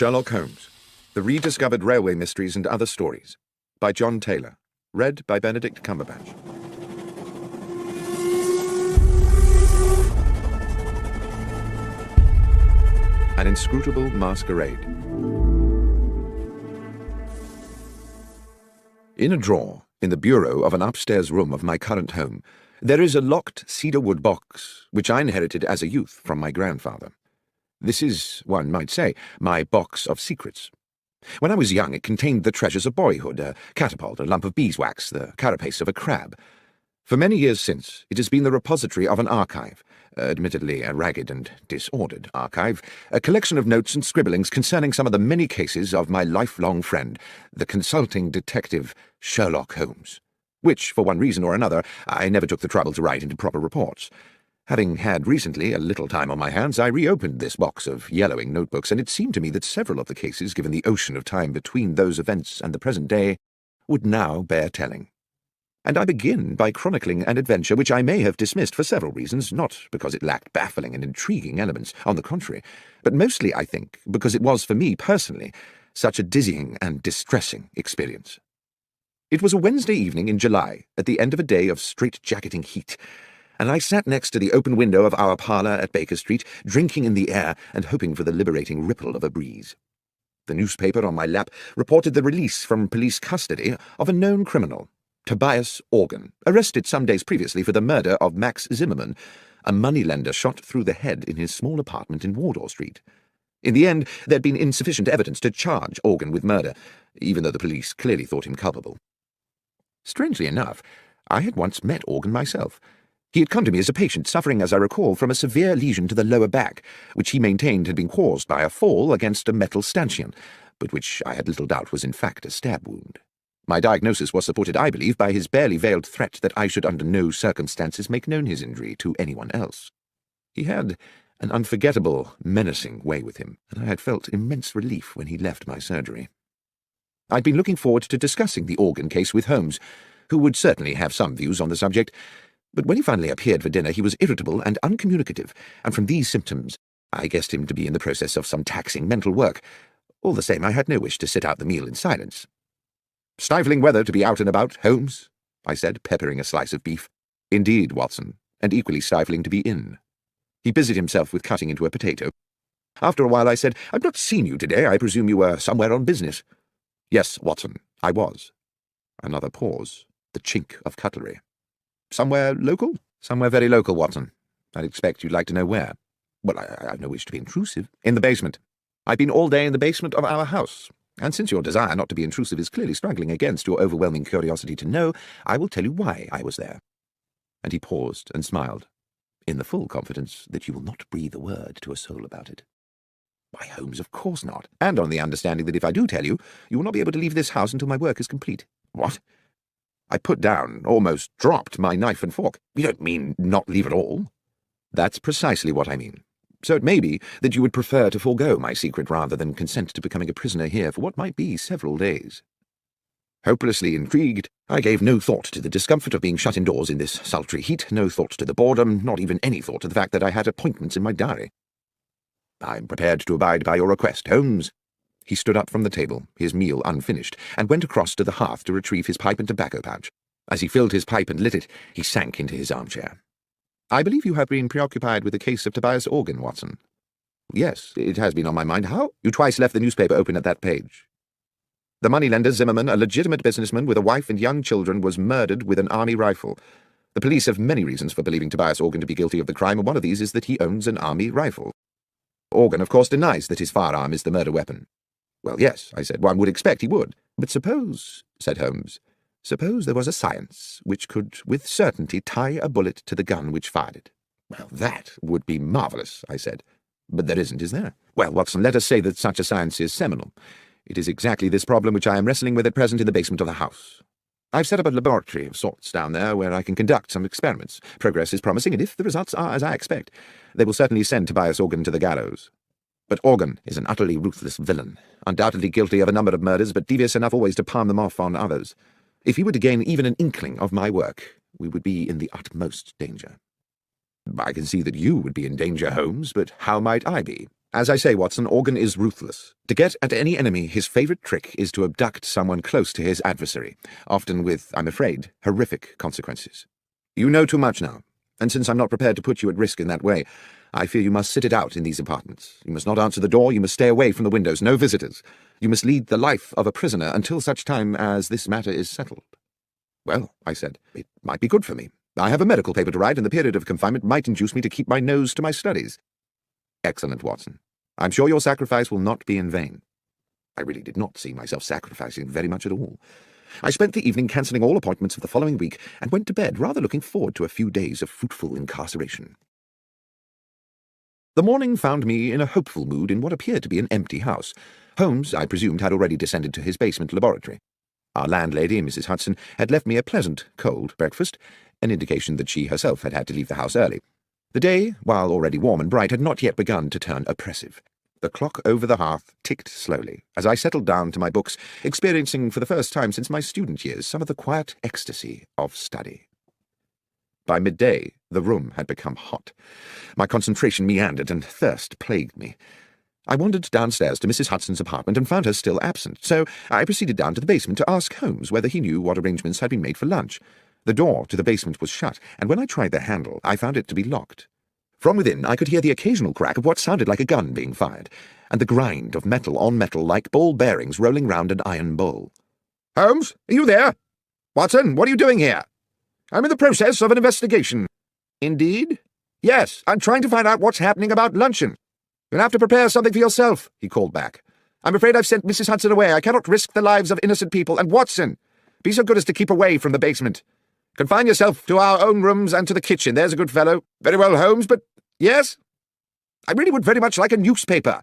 Sherlock Holmes, The Rediscovered Railway Mysteries and Other Stories, by John Taylor, read by Benedict Cumberbatch. An Inscrutable Masquerade. In a drawer, in the bureau of an upstairs room of my current home, there is a locked cedarwood box, which I inherited as a youth from my grandfather. This is, one might say, my box of secrets. When I was young, it contained the treasures of boyhood, a catapult, a lump of beeswax, the carapace of a crab. For many years since, it has been the repository of an archive, admittedly a ragged and disordered archive, a collection of notes and scribblings concerning some of the many cases of my lifelong friend, the consulting detective Sherlock Holmes, which, for one reason or another, I never took the trouble to write into proper reports. Having had recently a little time on my hands, I reopened this box of yellowing notebooks, and it seemed to me that several of the cases, given the ocean of time between those events and the present day, would now bear telling. And I begin by chronicling an adventure which I may have dismissed for several reasons, not because it lacked baffling and intriguing elements, on the contrary, but mostly, I think, because it was, for me personally, such a dizzying and distressing experience. It was a Wednesday evening in July, at the end of a day of strait-jacketing heat, and I sat next to the open window of our parlour at Baker Street, drinking in the air and hoping for the liberating ripple of a breeze. The newspaper on my lap reported the release from police custody of a known criminal, Tobias Organ, arrested some days previously for the murder of Max Zimmerman, a moneylender shot through the head in his small apartment in Wardour Street. In the end, there had been insufficient evidence to charge Organ with murder, even though the police clearly thought him culpable. Strangely enough, I had once met Organ myself. He had come to me as a patient suffering, as I recall, from a severe lesion to the lower back, which he maintained had been caused by a fall against a metal stanchion, but which I had little doubt was in fact a stab wound. My diagnosis was supported, I believe, by his barely veiled threat that I should under no circumstances make known his injury to anyone else. He had an unforgettable, menacing way with him, and I had felt immense relief when he left my surgery. I'd been looking forward to discussing the Organ case with Holmes, who would certainly have some views on the subject, but when he finally appeared for dinner he was irritable and uncommunicative, and from these symptoms I guessed him to be in the process of some taxing mental work. All the same, I had no wish to sit out the meal in silence. "Stifling weather to be out and about, Holmes," I said, peppering a slice of beef. "Indeed, Watson, and equally stifling to be in." He busied himself with cutting into a potato. After a while I said, "I've not seen you today. I presume you were somewhere on business." "Yes, Watson, I was." Another pause, the chink of cutlery. "Somewhere local?" "Somewhere very local, Watson. I'd expect you'd like to know where." "Well, I've no wish to be intrusive." "In the basement. I've been all day in the basement of our house, and since your desire not to be intrusive is clearly struggling against your overwhelming curiosity to know, I will tell you why I was there." And he paused and smiled, "in the full confidence that you will not breathe a word to a soul about it." "Why, Holmes, of course not, and on the understanding that if I do tell you, you will not be able to leave this house until my work is complete." "What?" I put down, almost dropped, my knife and fork. "You don't mean not leave at all?" "That's precisely what I mean. So it may be that you would prefer to forego my secret rather than consent to becoming a prisoner here for what might be several days." Hopelessly intrigued, I gave no thought to the discomfort of being shut indoors in this sultry heat, no thought to the boredom, not even any thought to the fact that I had appointments in my diary. "I'm prepared to abide by your request, Holmes." He stood up from the table, his meal unfinished, and went across to the hearth to retrieve his pipe and tobacco pouch. As he filled his pipe and lit it, he sank into his armchair. "I believe you have been preoccupied with the case of Tobias Organ, Watson." "Yes, it has been on my mind. How?" "You twice left the newspaper open at that page. The moneylender Zimmerman, a legitimate businessman with a wife and young children, was murdered with an army rifle. The police have many reasons for believing Tobias Organ to be guilty of the crime, and one of these is that he owns an army rifle. Organ, of course, denies that his firearm is the murder weapon." "Well, yes," I said, "one would expect he would." "But suppose," said Holmes, "suppose there was a science which could with certainty tie a bullet to the gun which fired it." "Well, that would be marvellous," I said. "But there isn't, is there?" "Well, Watson, let us say that such a science is seminal. It is exactly this problem which I am wrestling with at present in the basement of the house. I've set up a laboratory of sorts down there where I can conduct some experiments. Progress is promising, and if the results are as I expect, they will certainly send Tobias Organ to the gallows. But Organ is an utterly ruthless villain, undoubtedly guilty of a number of murders, but devious enough always to palm them off on others. If he were to gain even an inkling of my work, we would be in the utmost danger." "I can see that you would be in danger, Holmes, but how might I be?" As I say, Watson, Organ is ruthless. To get at any enemy, his favourite trick is to abduct someone close to his adversary, often with, I'm afraid, horrific consequences. You know too much now, and since I'm not prepared to put you at risk in that way, I fear you must sit it out in these apartments. You must not answer the door, you must stay away from the windows, no visitors. You must lead the life of a prisoner until such time as this matter is settled. Well, I said, it might be good for me. I have a medical paper to write, and the period of confinement might induce me to keep my nose to my studies. Excellent, Watson. I'm sure your sacrifice will not be in vain. I really did not see myself sacrificing very much at all. I spent the evening cancelling all appointments for the following week, and went to bed rather looking forward to a few days of fruitful incarceration. The morning found me in a hopeful mood in what appeared to be an empty house. Holmes, I presumed, had already descended to his basement laboratory. Our landlady, Mrs. Hudson, had left me a pleasant, cold breakfast, an indication that she herself had had to leave the house early. The day, while already warm and bright, had not yet begun to turn oppressive. The clock over the hearth ticked slowly as I settled down to my books, experiencing for the first time since my student years some of the quiet ecstasy of study. By midday, the room had become hot. My concentration meandered, and thirst plagued me. I wandered downstairs to Mrs. Hudson's apartment and found her still absent, so I proceeded down to the basement to ask Holmes whether he knew what arrangements had been made for lunch. The door to the basement was shut, and when I tried the handle, I found it to be locked. From within, I could hear the occasional crack of what sounded like a gun being fired, and the grind of metal on metal like ball bearings rolling round an iron bowl. "Holmes, are you there? Watson, what are you doing here?" "I'm in the process of an investigation." "Indeed?" "Yes, I'm trying to find out what's happening about luncheon." "You'll have to prepare something for yourself," he called back. "I'm afraid I've sent Mrs. Hudson away. I cannot risk the lives of innocent people. And Watson, be so good as to keep away from the basement. Confine yourself to our own rooms and to the kitchen. There's a good fellow." "Very well, Holmes, but—" "Yes? I really would very much like a newspaper."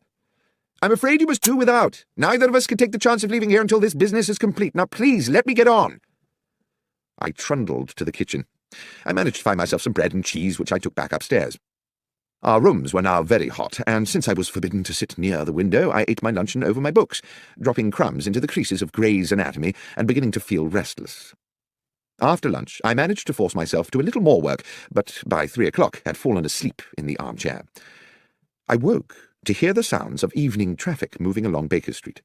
"I'm afraid you must do without. Neither of us can take the chance of leaving here until this business is complete. Now please, let me get on." I trundled to the kitchen. I managed to find myself some bread and cheese, which I took back upstairs. Our rooms were now very hot, and since I was forbidden to sit near the window, I ate my luncheon over my books, dropping crumbs into the creases of Gray's Anatomy and beginning to feel restless. After lunch, I managed to force myself to a little more work, but by 3 o'clock had fallen asleep in the armchair. I woke to hear the sounds of evening traffic moving along Baker Street.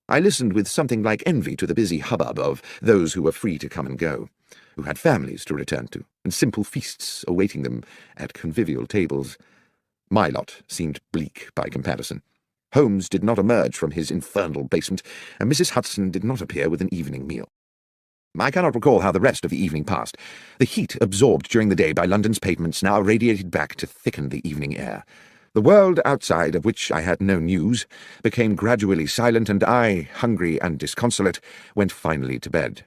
I listened with something like envy to the busy hubbub of those who were free to come and go, who had families to return to, and simple feasts awaiting them at convivial tables. My lot seemed bleak by comparison. Holmes did not emerge from his infernal basement, and Mrs. Hudson did not appear with an evening meal. I cannot recall how the rest of the evening passed. The heat absorbed during the day by London's pavements now radiated back to thicken the evening air. The world outside, of which I had no news, became gradually silent, and I, hungry and disconsolate, went finally to bed.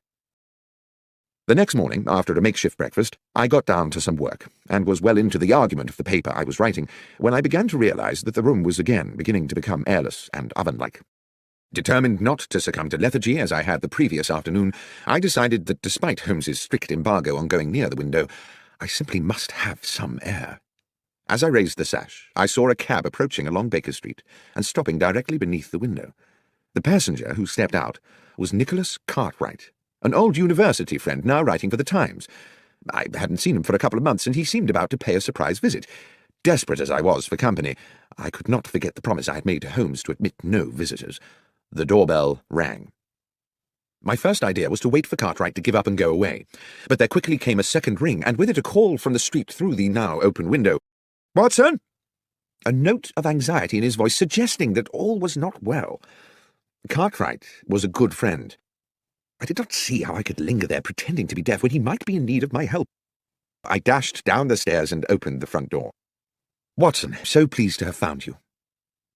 The next morning, after a makeshift breakfast, I got down to some work, and was well into the argument of the paper I was writing, when I began to realize that the room was again beginning to become airless and oven-like. Determined not to succumb to lethargy as I had the previous afternoon, I decided that despite Holmes's strict embargo on going near the window, I simply must have some air. As I raised the sash, I saw a cab approaching along Baker Street and stopping directly beneath the window. The passenger who stepped out was Nicholas Cartwright, an old university friend now writing for the Times. I hadn't seen him for a couple of months, and he seemed about to pay a surprise visit. Desperate as I was for company, I could not forget the promise I had made to Holmes to admit no visitors. The doorbell rang. My first idea was to wait for Cartwright to give up and go away, but there quickly came a second ring, and with it a call from the street through the now open window. "Watson?" A note of anxiety in his voice suggesting that all was not well. Cartwright was a good friend. I did not see how I could linger there pretending to be deaf when he might be in need of my help. I dashed down the stairs and opened the front door. "Watson, so pleased to have found you."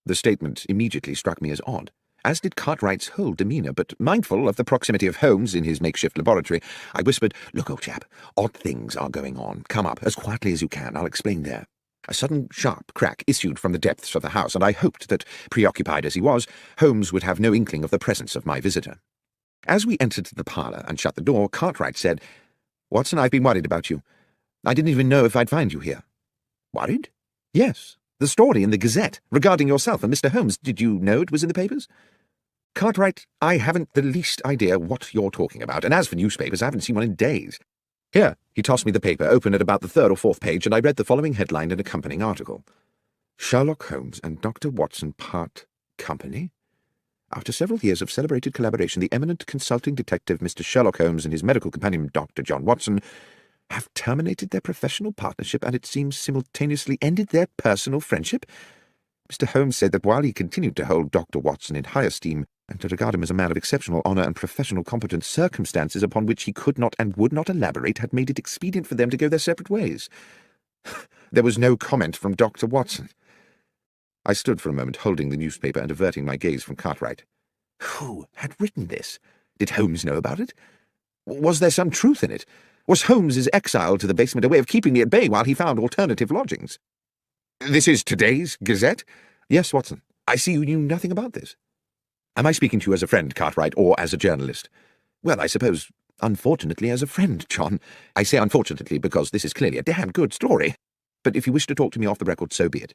The statement immediately struck me as odd, as did Cartwright's whole demeanour, but mindful of the proximity of Holmes in his makeshift laboratory, I whispered, "Look, old chap, odd things are going on. Come up, as quietly as you can. I'll explain there." A sudden sharp crack issued from the depths of the house, and I hoped that, preoccupied as he was, Holmes would have no inkling of the presence of my visitor. As we entered the parlour and shut the door, Cartwright said, "Watson, I've been worried about you. I didn't even know if I'd find you here." "Worried?" "Yes. The story in the Gazette regarding yourself and Mr. Holmes. Did you know it was in the papers?" "Cartwright, I haven't the least idea what you're talking about, and as for newspapers, I haven't seen one in days. Here." He tossed me the paper, open at about the 3rd or 4th page, and I read the following headline and accompanying article. Sherlock Holmes and Dr. Watson part company? After several years of celebrated collaboration, the eminent consulting detective Mr. Sherlock Holmes and his medical companion Dr. John Watson have terminated their professional partnership and, it seems, simultaneously ended their personal friendship. Mr. Holmes said that while he continued to hold Dr. Watson in high esteem and to regard him as a man of exceptional honour and professional competence, circumstances upon which he could not and would not elaborate had made it expedient for them to go their separate ways. There was no comment from Dr. Watson. I stood for a moment, holding the newspaper and averting my gaze from Cartwright. Who had written this? Did Holmes know about it? Was there some truth in it? Was Holmes's exile to the basement a way of keeping me at bay while he found alternative lodgings? This is today's Gazette? Yes, Watson. I see you knew nothing about this. Am I speaking to you as a friend, Cartwright, or as a journalist? Well, I suppose, unfortunately, as a friend, John. I say unfortunately because this is clearly a damn good story. But if you wish to talk to me off the record, so be it.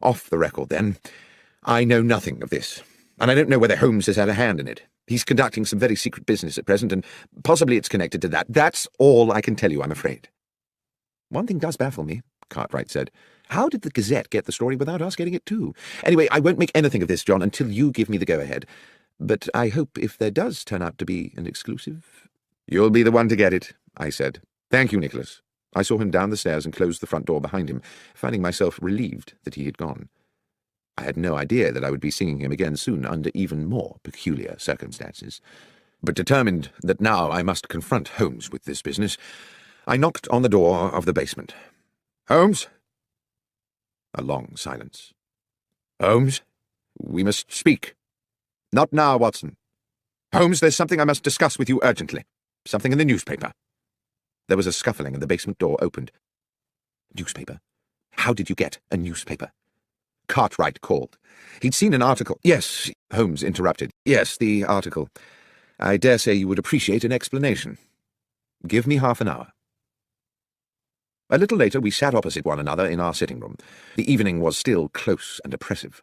Off the record, then. I know nothing of this, and I don't know whether Holmes has had a hand in it. He's conducting some very secret business at present, and possibly it's connected to that. That's all I can tell you, I'm afraid. One thing does baffle me, Cartwright said. How did the Gazette get the story without us getting it too? Anyway, I won't make anything of this, John, until you give me the go-ahead. But I hope if there does turn out to be an exclusive... You'll be the one to get it, I said. Thank you, Nicholas. I saw him down the stairs and closed the front door behind him, finding myself relieved that he had gone. I had no idea that I would be seeing him again soon under even more peculiar circumstances. But determined that now I must confront Holmes with this business, I knocked on the door of the basement. Holmes? A long silence. Holmes? We must speak. Not now, Watson. Holmes, there's something I must discuss with you urgently. Something in the newspaper. There was a scuffling and the basement door opened. Newspaper? How did you get a newspaper? Cartwright called. He'd seen an article. Yes, Holmes interrupted. Yes, the article. I dare say you would appreciate an explanation. Give me half an hour. A little later we sat opposite one another in our sitting room. The evening was still close and oppressive.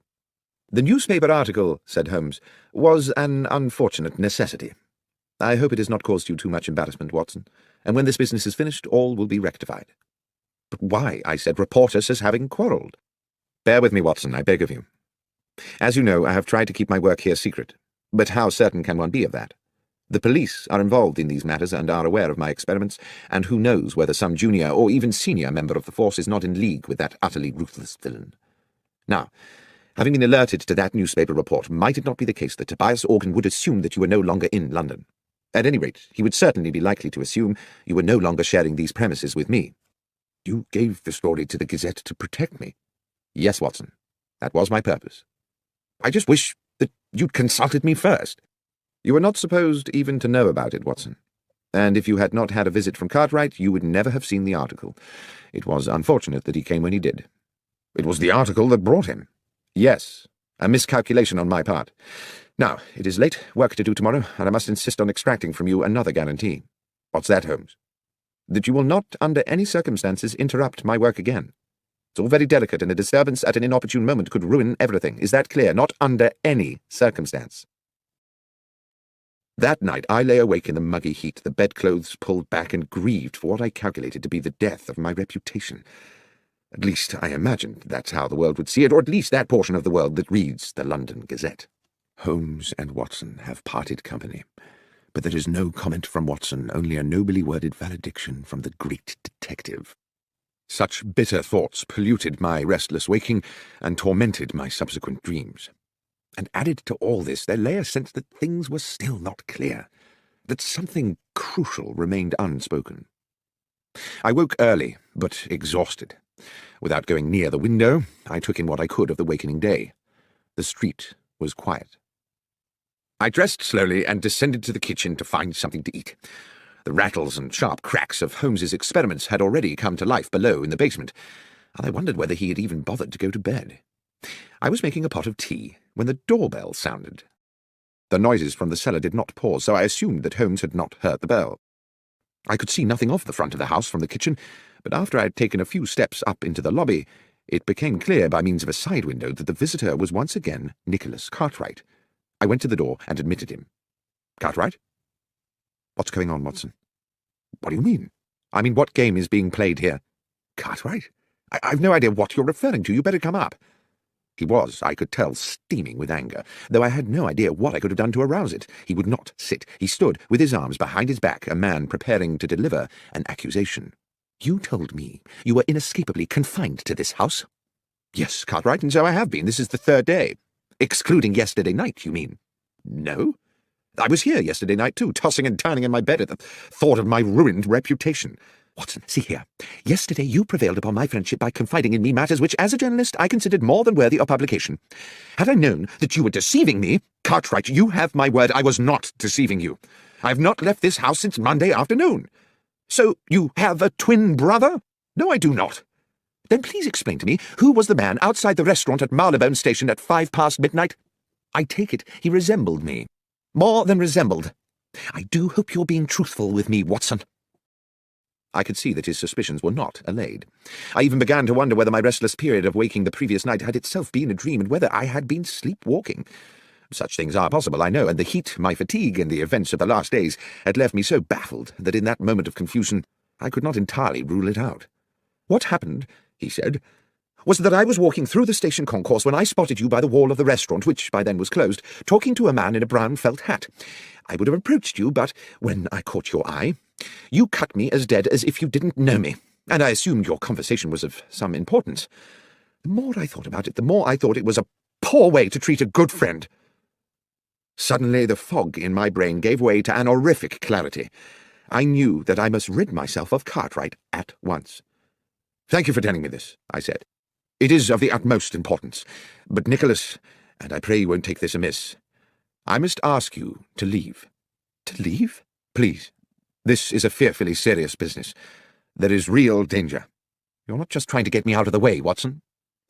The newspaper article, said Holmes, was an unfortunate necessity. I hope it has not caused you too much embarrassment, Watson, and when this business is finished, all will be rectified. But why, I said, report us as having quarrelled? Bear with me, Watson, I beg of you. As you know, I have tried to keep my work here secret, but how certain can one be of that? The police are involved in these matters and are aware of my experiments, and who knows whether some junior or even senior member of the force is not in league with that utterly ruthless villain. Now, having been alerted to that newspaper report, might it not be the case that Tobias Organ would assume that you were no longer in London? At any rate, he would certainly be likely to assume you were no longer sharing these premises with me. You gave the story to the Gazette to protect me. Yes, Watson, that was my purpose. I just wish that you'd consulted me first. You were not supposed even to know about it, Watson. And if you had not had a visit from Cartwright, you would never have seen the article. It was unfortunate that he came when he did. It was the article that brought him. Yes, a miscalculation on my part. Now, it is late, work to do tomorrow, and I must insist on extracting from you another guarantee. What's that, Holmes? That you will not, under any circumstances, interrupt my work again. It's all very delicate, and a disturbance at an inopportune moment could ruin everything. Is that clear? Not under any circumstance. That night I lay awake in the muggy heat, the bedclothes pulled back, and grieved for what I calculated to be the death of my reputation. At least I imagined that's how the world would see it, or at least that portion of the world that reads the London Gazette. Holmes and Watson have parted company, but there is no comment from Watson, only a nobly worded valediction from the great detective. Such bitter thoughts polluted my restless waking and tormented my subsequent dreams. And added to all this, there lay a sense that things were still not clear, that something crucial remained unspoken. I woke early, but exhausted. Without going near the window, I took in what I could of the wakening day. The street was quiet. I dressed slowly and descended to the kitchen to find something to eat. The rattles and sharp cracks of Holmes's experiments had already come to life below in the basement, and I wondered whether he had even bothered to go to bed. I was making a pot of tea when the doorbell sounded. The noises from the cellar did not pause, so I assumed that Holmes had not heard the bell. I could see nothing of the front of the house from the kitchen, but after I had taken a few steps up into the lobby, it became clear by means of a side window that the visitor was once again Nicholas Cartwright. I went to the door and admitted him. Cartwright? What's going on, Watson? What do you mean? I mean, what game is being played here? Cartwright? I've no idea what you're referring to. You better come up. He was, I could tell, steaming with anger, though I had no idea what I could have done to arouse it. He would not sit. He stood, with his arms behind his back, a man preparing to deliver an accusation. "You told me you were inescapably confined to this house?" "Yes, Cartwright, and so I have been. This is the third day." "Excluding yesterday night, you mean?" "No. I was here yesterday night, too, tossing and turning in my bed at the thought of my ruined reputation. Watson, see here. Yesterday you prevailed upon my friendship by confiding in me matters which, as a journalist, I considered more than worthy of publication. Had I known that you were deceiving me, Cartwright, you have my word, I was not deceiving you. I have not left this house since Monday afternoon. So you have a twin brother?" "No, I do not." "Then please explain to me, who was the man outside the restaurant at Marylebone Station at 5 past midnight? I take it he resembled me." "More than resembled. I do hope you're being truthful with me, Watson." I could see that his suspicions were not allayed. I even began to wonder whether my restless period of waking the previous night had itself been a dream, and whether I had been sleepwalking. Such things are possible, I know, and the heat, my fatigue, and the events of the last days had left me so baffled that in that moment of confusion I could not entirely rule it out. "What happened," he said, "was that I was walking through the station concourse when I spotted you by the wall of the restaurant, which by then was closed, talking to a man in a brown felt hat. I would have approached you, but when I caught your eye, you cut me as dead as if you didn't know me, and I assumed your conversation was of some importance. The more I thought about it, the more I thought it was a poor way to treat a good friend." Suddenly the fog in my brain gave way to an horrific clarity. I knew that I must rid myself of Cartwright at once. "Thank you for telling me this," I said. "It is of the utmost importance. But, Nicholas, and I pray you won't take this amiss, I must ask you to leave." "To leave?" "Please. This is a fearfully serious business. There is real danger." "You're not just trying to get me out of the way, Watson?"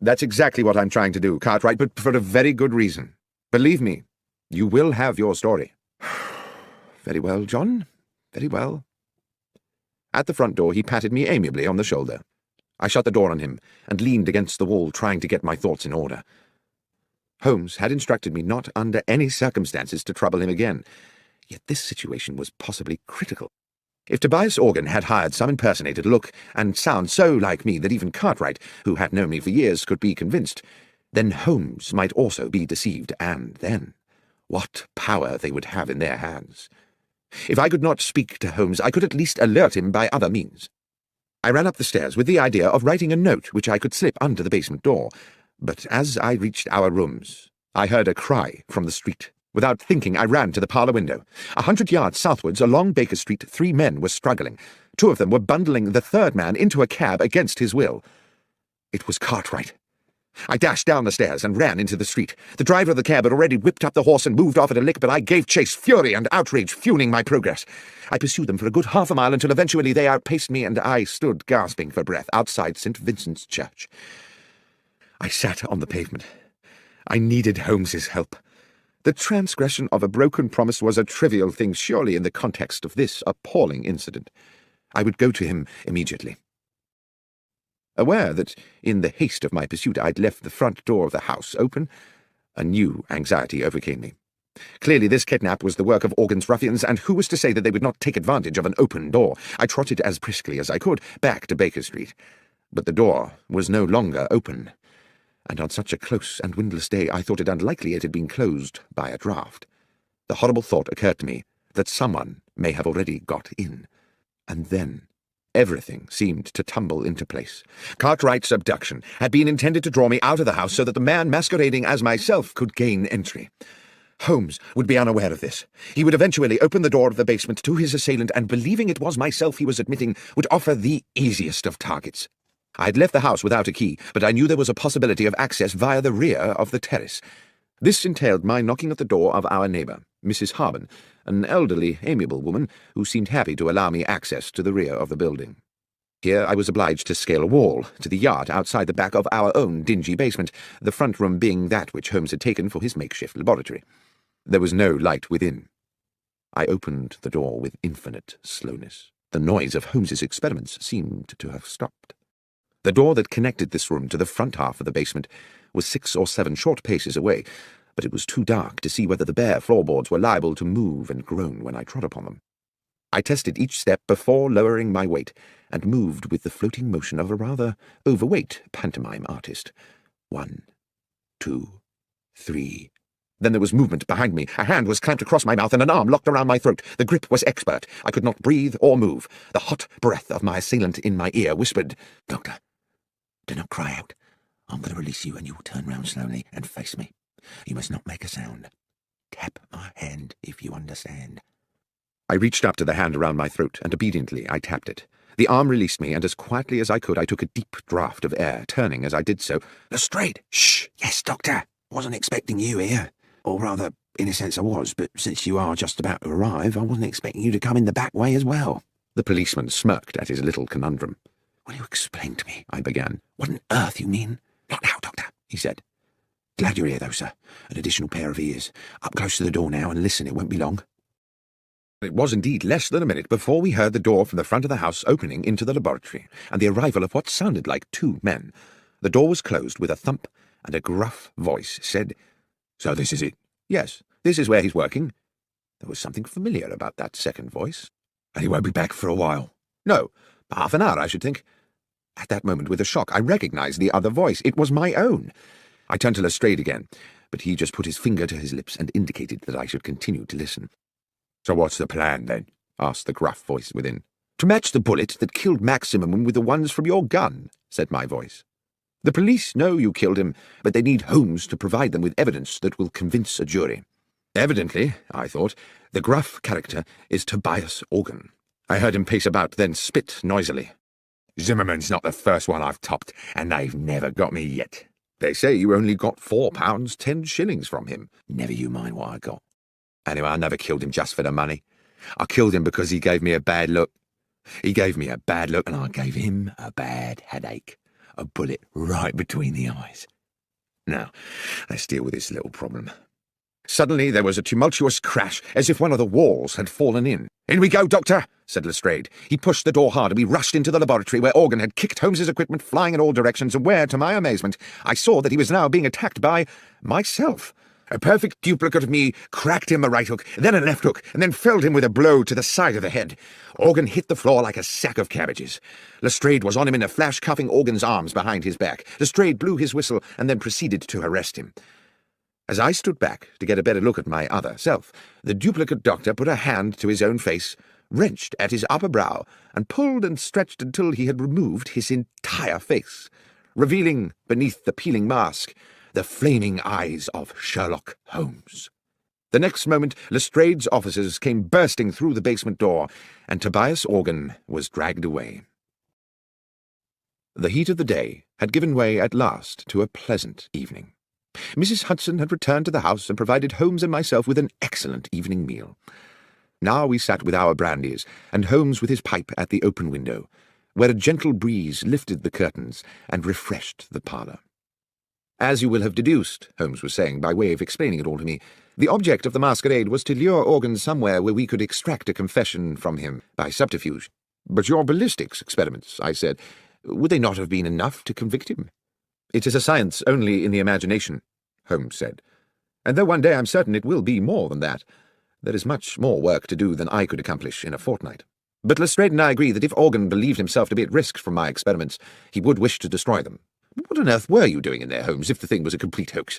"That's exactly what I'm trying to do, Cartwright, but for a very good reason. Believe me, you will have your story." "Very well, John. Very well." At the front door he patted me amiably on the shoulder. I shut the door on him and leaned against the wall, trying to get my thoughts in order. Holmes had instructed me not under any circumstances to trouble him again, yet this situation was possibly critical. If Tobias Organ had hired some impersonator to look and sound so like me that even Cartwright, who had known me for years, could be convinced, then Holmes might also be deceived, and then what power they would have in their hands. If I could not speak to Holmes, I could at least alert him by other means. I ran up the stairs with the idea of writing a note which I could slip under the basement door, but as I reached our rooms, I heard a cry from the street. Without thinking, I ran to the parlour window. 100 yards southwards, along Baker Street, 3 men were struggling. 2 of them were bundling the third man into a cab against his will. It was Cartwright. I dashed down the stairs and ran into the street. The driver of the cab had already whipped up the horse and moved off at a lick, but I gave chase, fury and outrage fueling my progress. I pursued them for a good half a mile until eventually they outpaced me, and I stood gasping for breath outside St. Vincent's Church. I sat on the pavement. I needed Holmes's help. The transgression of a broken promise was a trivial thing, surely, in the context of this appalling incident. I would go to him immediately. Aware that, in the haste of my pursuit, I'd left the front door of the house open, a new anxiety overcame me. Clearly this kidnap was the work of Organ's ruffians, and who was to say that they would not take advantage of an open door? I trotted as briskly as I could back to Baker Street. But the door was no longer open, and on such a close and windless day I thought it unlikely it had been closed by a draught. The horrible thought occurred to me that someone may have already got in, and then everything seemed to tumble into place. Cartwright's abduction had been intended to draw me out of the house so that the man masquerading as myself could gain entry. Holmes would be unaware of this. He would eventually open the door of the basement to his assailant, and believing it was myself he was admitting, would offer the easiest of targets. I had left the house without a key, but I knew there was a possibility of access via the rear of the terrace. This entailed my knocking at the door of our neighbour, Mrs. Harben, an elderly, amiable woman who seemed happy to allow me access to the rear of the building. Here I was obliged to scale a wall to the yard outside the back of our own dingy basement, the front room being that which Holmes had taken for his makeshift laboratory. There was no light within. I opened the door with infinite slowness. The noise of Holmes's experiments seemed to have stopped. The door that connected this room to the front half of the basement was 6 or 7 short paces away, but it was too dark to see whether the bare floorboards were liable to move and groan when I trod upon them. I tested each step before lowering my weight, and moved with the floating motion of a rather overweight pantomime artist. 1, 2, 3. Then there was movement behind me. A hand was clamped across my mouth and an arm locked around my throat. The grip was expert. I could not breathe or move. The hot breath of my assailant in my ear whispered, "Doctor, do not cry out. I'm going to release you and you will turn round slowly and face me. You must not make a sound. Tap my hand if you understand." I reached up to the hand around my throat, and obediently I tapped it. The arm released me, and as quietly as I could I took a deep draught of air, turning as I did so. "Lestrade!" "Shh! Yes, Doctor! Wasn't expecting you here. Or rather, in a sense I was, but since you are just about to arrive, I wasn't expecting you to come in the back way as well." The policeman smirked at his little conundrum. "Will you explain to me," I began, "what on earth you mean?" "Not now, Doctor," he said. "Glad you're here, though, sir. An additional pair of ears. Up close to the door now, and listen, it won't be long." It was indeed less than a minute before we heard the door from the front of the house opening into the laboratory, and the arrival of what sounded like 2 men. The door was closed with a thump, and a gruff voice said, "So this is it?" "Yes, this is where he's working." There was something familiar about that second voice. "And he won't be back for a while?" "No, half an hour, I should think." At that moment, with a shock, I recognized the other voice. It was my own. I turned to Lestrade again, but he just put his finger to his lips and indicated that I should continue to listen. "So what's the plan, then?" asked the gruff voice within. "To match the bullet that killed Maximum with the ones from your gun," said my voice. "The police know you killed him, but they need Holmes to provide them with evidence that will convince a jury. Evidently, I thought, the gruff character is Tobias Organ." I heard him pace about, then spit noisily. "Zimmerman's not the first one I've topped, and they've never got me yet. They say you only got £4 10 from him." "Never you mind what I got. Anyway, I never killed him just for the money. I killed him because he gave me a bad look. He gave me a bad look, and I gave him a bad headache. A bullet right between the eyes. Now, let's deal with this little problem." Suddenly there was a tumultuous crash, as if one of the walls had fallen in. "In we go, Doctor," said Lestrade. He pushed the door hard, and we rushed into the laboratory, where Organ had kicked Holmes's equipment flying in all directions, and where, to my amazement, I saw that he was now being attacked by myself. A perfect duplicate of me cracked him a right hook, then a left hook, and then felled him with a blow to the side of the head. Organ hit the floor like a sack of cabbages. Lestrade was on him in a flash, cuffing Organ's arms behind his back. Lestrade blew his whistle and then proceeded to arrest him. As I stood back to get a better look at my other self, the duplicate doctor put a hand to his own face, wrenched at his upper brow, and pulled and stretched until he had removed his entire face, revealing, beneath the peeling mask, the flaming eyes of Sherlock Holmes. The next moment, Lestrade's officers came bursting through the basement door, and Tobias Organ was dragged away. The heat of the day had given way at last to a pleasant evening. Mrs. Hudson had returned to the house and provided Holmes and myself with an excellent evening meal. Now we sat with our brandies, and Holmes with his pipe at the open window, where a gentle breeze lifted the curtains and refreshed the parlour. "As you will have deduced," Holmes was saying, by way of explaining it all to me, "the object of the masquerade was to lure Organ somewhere where we could extract a confession from him by subterfuge." "But your ballistics experiments," I said, "would they not have been enough to convict him?" "It is a science only in the imagination," Holmes said, "and though one day I'm certain it will be more than that, there is much more work to do than I could accomplish in a fortnight. But Lestrade and I agree that if Organ believed himself to be at risk from my experiments, he would wish to destroy them. What on earth were you doing in there, Holmes, if the thing was a complete hoax?"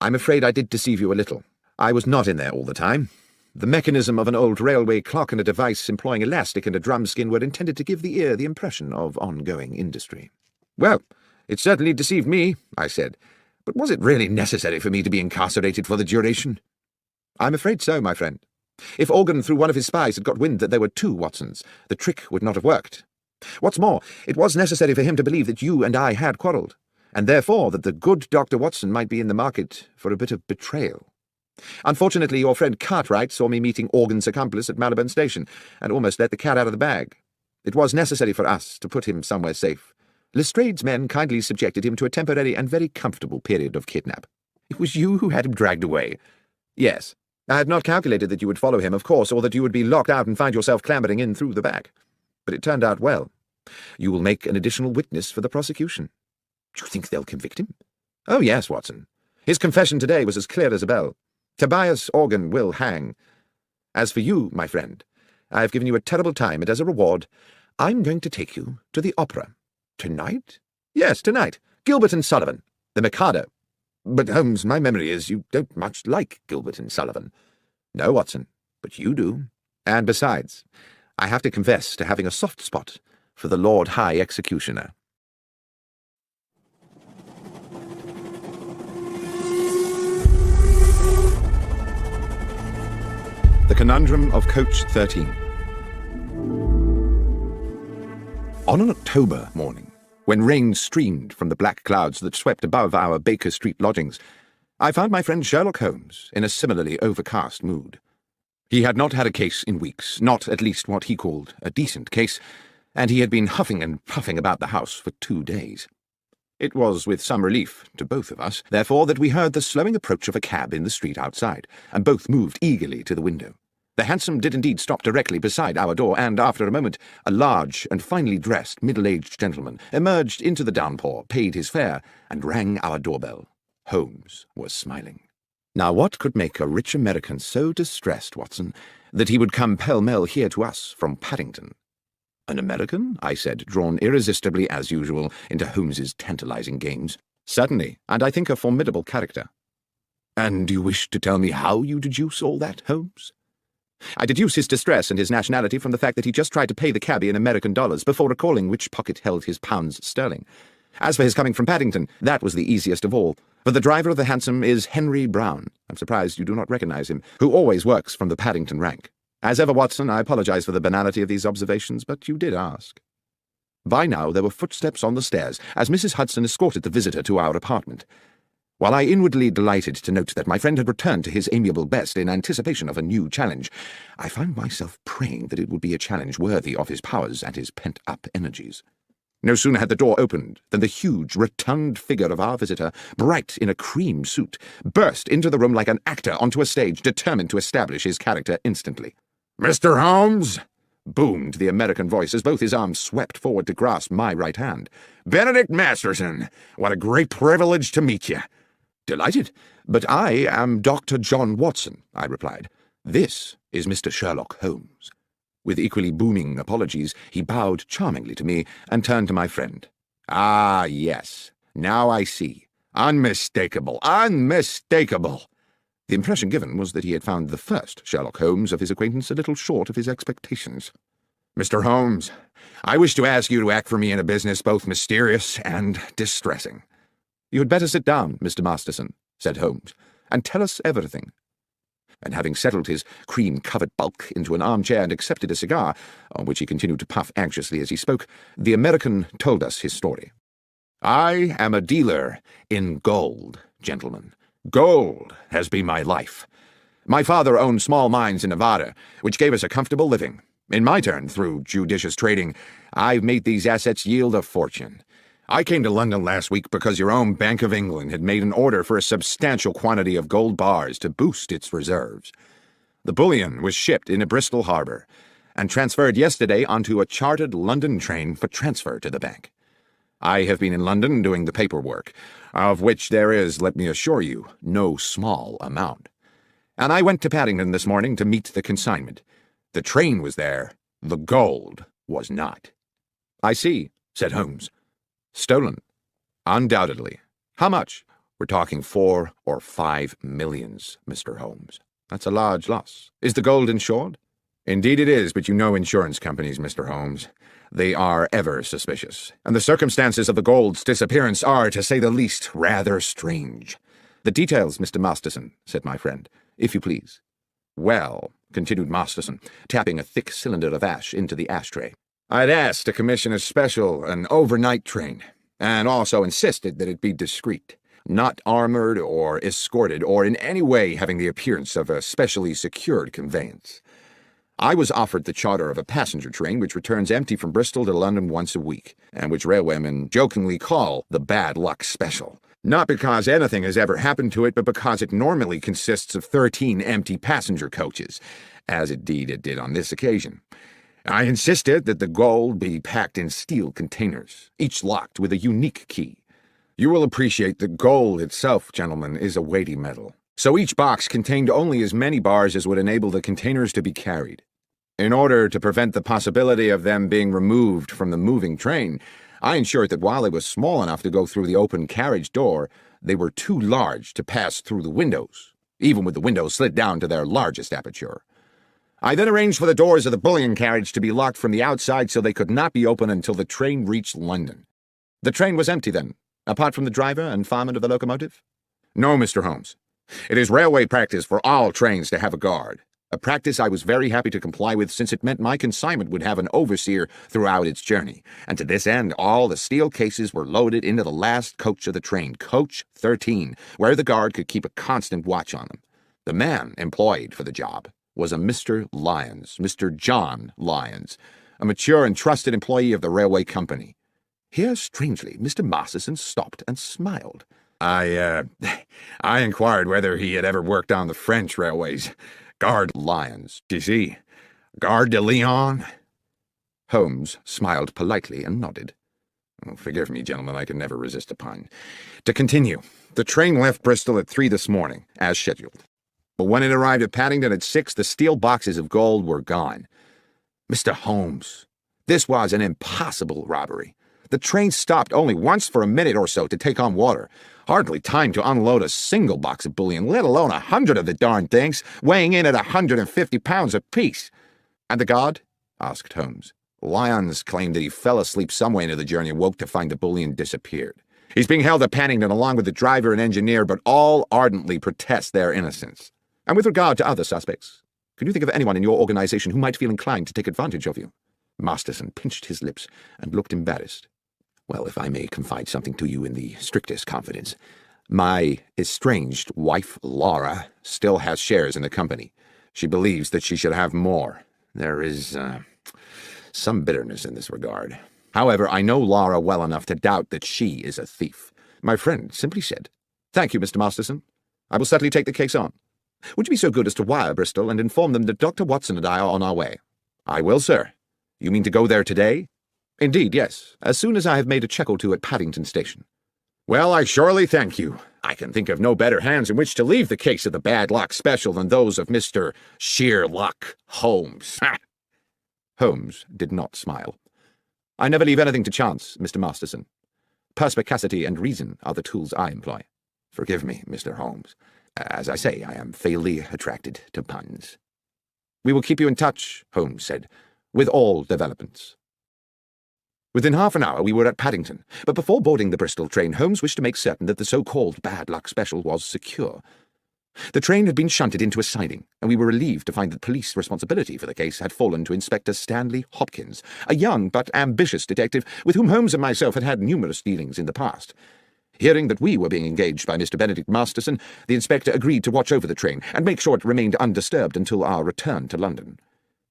"I'm afraid I did deceive you a little. I was not in there all the time. The mechanism of an old railway clock and a device employing elastic and a drum skin were intended to give the ear the impression of ongoing industry." "Well, it certainly deceived me," I said. "But was it really necessary for me to be incarcerated for the duration?" "I'm afraid so, my friend. If Organ, through one of his spies, had got wind that there were 2 Watsons, the trick would not have worked. What's more, it was necessary for him to believe that you and I had quarrelled, and therefore that the good Dr. Watson might be in the market for a bit of betrayal. Unfortunately, your friend Cartwright saw me meeting Organ's accomplice at Malibran Station, and almost let the cat out of the bag. It was necessary for us to put him somewhere safe. Lestrade's men kindly subjected him to a temporary and very comfortable period of kidnap. It was you who had him dragged away." "Yes. I had not calculated that you would follow him, of course, or that you would be locked out and find yourself clambering in through the back. But it turned out well. You will make an additional witness for the prosecution." "Do you think they'll convict him?" "Oh, yes, Watson. His confession today was as clear as a bell. Tobias Organ will hang. As for you, my friend, I've given you a terrible time, and as a reward, I'm going to take you to the opera. Tonight? Yes, tonight. Gilbert and Sullivan. The Mikado. But, Holmes, my memory is you don't much like Gilbert and Sullivan. No, Watson, but you do. And besides, I have to confess to having a soft spot for the Lord High Executioner. The Conundrum of Coach 13. On an October morning, when rain streamed from the black clouds that swept above our Baker Street lodgings, I found my friend Sherlock Holmes in a similarly overcast mood. He had not had a case in weeks, not at least what he called a decent case, and he had been huffing and puffing about the house for 2 days. It was with some relief to both of us, therefore, that we heard the slowing approach of a cab in the street outside, and both moved eagerly to the window. The hansom did indeed stop directly beside our door, and after a moment a large and finely dressed middle-aged gentleman emerged into the downpour, paid his fare, and rang our doorbell. Holmes was smiling. Now what could make a rich American so distressed, Watson, that he would come pell-mell here to us from Paddington? An American? I said, drawn irresistibly, as usual, into Holmes's tantalizing games. Certainly, and I think a formidable character. And do you wish to tell me how you deduce all that, Holmes? I deduce his distress and his nationality from the fact that he just tried to pay the cabby in American dollars before recalling which pocket held his pounds sterling. As for his coming from Paddington, that was the easiest of all, for the driver of the hansom is Henry Brown. I'm surprised you do not recognize him, who always works from the Paddington rank. As ever, Watson, I apologize for the banality of these observations, but you did ask. By now there were footsteps on the stairs, as Mrs. Hudson escorted the visitor to our apartment. While I inwardly delighted to note that my friend had returned to his amiable best in anticipation of a new challenge, I found myself praying that it would be a challenge worthy of his powers and his pent-up energies. No sooner had the door opened than the huge, rotund figure of our visitor, bright in a cream suit, burst into the room like an actor onto a stage, determined to establish his character instantly. "Mr. Holmes!" boomed the American voice as both his arms swept forward to grasp my right hand. "Benedict Masterson! What a great privilege to meet you!" "Delighted, but I am Dr. John Watson," I replied. "This is Mr. Sherlock Holmes." With equally booming apologies, he bowed charmingly to me and turned to my friend. "Ah, yes. Now I see. Unmistakable, unmistakable!" The impression given was that he had found the first Sherlock Holmes of his acquaintance a little short of his expectations. "Mr. Holmes, I wish to ask you to act for me in a business both mysterious and distressing." "You had better sit down, Mr. Masterson," said Holmes, "and tell us everything." And having settled his cream-covered bulk into an armchair and accepted a cigar, on which he continued to puff anxiously as he spoke, the American told us his story. "I am a dealer in gold, gentlemen. Gold has been my life. My father owned small mines in Nevada, which gave us a comfortable living. In my turn, through judicious trading, I've made these assets yield a fortune. I came to London last week because your own Bank of England had made an order for a substantial quantity of gold bars to boost its reserves. The bullion was shipped into Bristol Harbour and transferred yesterday onto a chartered London train for transfer to the bank. I have been in London doing the paperwork, of which there is, let me assure you, no small amount. And I went to Paddington this morning to meet the consignment. The train was there, the gold was not." "I see," said Holmes. "Stolen." "Undoubtedly. How much?" "We're talking 4 or 5 millions, Mr. Holmes." "That's a large loss. Is the gold insured?" "Indeed it is, but you know insurance companies, Mr. Holmes. They are ever suspicious, and the circumstances of the gold's disappearance are, to say the least, rather strange." "The details, Mr. Masterson," said my friend, "if you please." "Well," continued Masterson, tapping a thick cylinder of ash into the ashtray, "I'd asked to commission a special, an overnight train, and also insisted that it be discreet, not armored or escorted, or in any way having the appearance of a specially secured conveyance. I was offered the charter of a passenger train which returns empty from Bristol to London once a week, and which railwaymen jokingly call the Bad Luck Special. Not because anything has ever happened to it, but because it normally consists of 13 empty passenger coaches, as indeed it did on this occasion. I insisted that the gold be packed in steel containers, each locked with a unique key. You will appreciate that gold itself, gentlemen, is a weighty metal, so each box contained only as many bars as would enable the containers to be carried. In order to prevent the possibility of them being removed from the moving train, I ensured that while they were small enough to go through the open carriage door, they were too large to pass through the windows, even with the windows slid down to their largest aperture. I then arranged for the doors of the bullion carriage to be locked from the outside so they could not be opened until the train reached London. The train was empty then, apart from the driver and fireman of the locomotive? No, Mr. Holmes. It is railway practice for all trains to have a guard, a practice I was very happy to comply with since it meant my consignment would have an overseer throughout its journey, and to this end all the steel cases were loaded into the last coach of the train, coach 13, where the guard could keep a constant watch on them. The man employed for the job was a Mr. Lyons, Mr. John Lyons, a mature and trusted employee of the railway company. Here, strangely, Mr. Masterson stopped and smiled. I inquired whether he had ever worked on the French railways. Gare de Lyons, you see. Gare de Lyon. Holmes smiled politely and nodded. Oh, forgive me, gentlemen, I can never resist a pun. To continue, the train left Bristol at 3 this morning, as scheduled. But when it arrived at Paddington at 6, the steel boxes of gold were gone. Mr. Holmes, this was an impossible robbery. The train stopped only once for a minute or so to take on water. Hardly time to unload a single box of bullion, let alone 100 of the darn things, weighing in at 150 pounds apiece. And the guard? Asked Holmes. Lyons claimed that he fell asleep somewhere into the journey and woke to find the bullion disappeared. He's being held at Paddington along with the driver and engineer, but all ardently protest their innocence. And with regard to other suspects, can you think of anyone in your organization who might feel inclined to take advantage of you? Masterson pinched his lips and looked embarrassed. Well, if I may confide something to you in the strictest confidence, my estranged wife, Laura, still has shares in the company. She believes that she should have more. There is, some bitterness in this regard. However, I know Laura well enough to doubt that she is a thief. My friend simply said, "Thank you, Mr. Masterson. I will certainly take the case on. Would you be so good as to wire Bristol and inform them that Dr. Watson and I are on our way?" "I will, sir. You mean to go there today?" "Indeed, yes, as soon as I have made a check or two at Paddington Station." "Well, I surely thank you. I can think of no better hands in which to leave the case of the bad luck special than those of Mr. Sherlock Holmes." Holmes did not smile. "I never leave anything to chance, Mr. Masterson. Perspicacity and reason are the tools I employ." "Forgive me, Mr. Holmes. As I say, I am fatally attracted to puns." "We will keep you in touch," Holmes said, "with all developments." Within half an hour we were at Paddington, but before boarding the Bristol train, Holmes wished to make certain that the so-called bad luck special was secure. The train had been shunted into a siding, and we were relieved to find that police responsibility for the case had fallen to Inspector Stanley Hopkins, a young but ambitious detective with whom Holmes and myself had had numerous dealings in the past. Hearing that we were being engaged by Mr. Benedict Masterson, the inspector agreed to watch over the train and make sure it remained undisturbed until our return to London.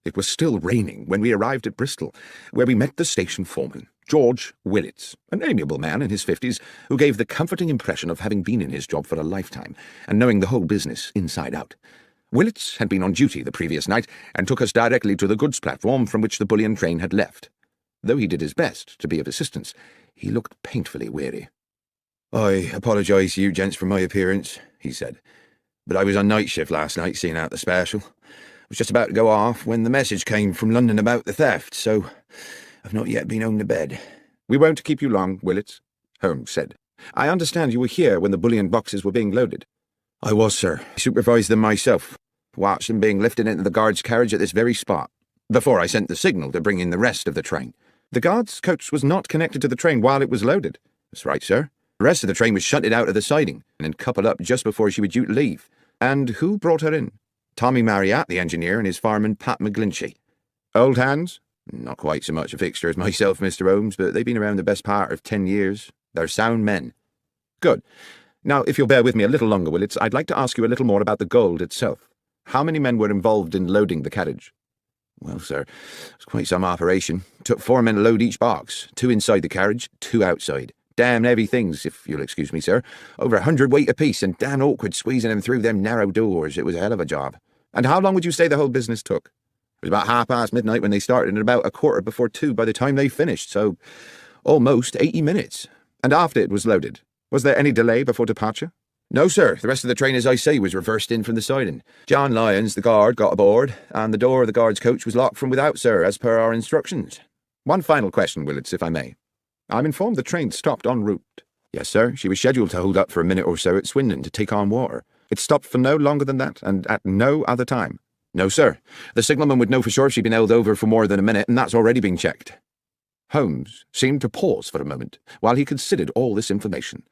It was still raining when we arrived at Bristol, where we met the station foreman, George Willits, an amiable man in his 50s, who gave the comforting impression of having been in his job for a lifetime and knowing the whole business inside out. Willits had been on duty the previous night and took us directly to the goods platform from which the bullion train had left. Though he did his best to be of assistance, he looked painfully weary. "I apologise to you gents for my appearance," he said, "but I was on night shift last night seeing out the special. I was just about to go off when the message came from London about the theft, so I've not yet been home to bed." "We won't keep you long, Willits," Holmes said. "I understand you were here when the bullion boxes were being loaded." "I was, sir. I supervised them myself. Watched them being lifted into the guard's carriage at this very spot, before I sent the signal to bring in the rest of the train." "The guard's coach was not connected to the train while it was loaded." "That's right, sir. The rest of the train was shunted out of the siding and coupled up just before she was due to leave." "And who brought her in?" "Tommy Marriott, the engineer, and his fireman, Pat McGlinchey." "Old hands?" "Not quite so much a fixture as myself, Mr. Holmes, but they've been around the best part of 10 years. They're sound men." "Good. Now, if you'll bear with me a little longer, Willits, I'd like to ask you a little more about the gold itself. How many men were involved in loading the carriage?" "Well, sir, it was quite some operation. Took 4 men to load each box, 2 inside the carriage, 2 outside. Damn heavy things, if you'll excuse me, sir. Over 100 weight apiece, and damn awkward squeezing them through them narrow doors. It was a hell of a job." "And how long would you say the whole business took?" "It was about midnight when they started, and about 2:15 by the time they finished, so almost 80 minutes. And after it was loaded, was there any delay before departure?" No, sir. The rest of the train, as I say, was reversed in from the siding. John Lyons, the guard, got aboard, and the door of the guard's coach was locked from without, sir, as per our instructions. One final question, Willits, if I may. I'm informed the train stopped en route. Yes, sir. She was scheduled to hold up for a minute or so at Swindon to take on water. It stopped for no longer than that, and at no other time. No, sir. The signalman would know for sure if she'd been held over for more than a minute, and that's already been checked. Holmes seemed to pause for a moment while he considered all this information,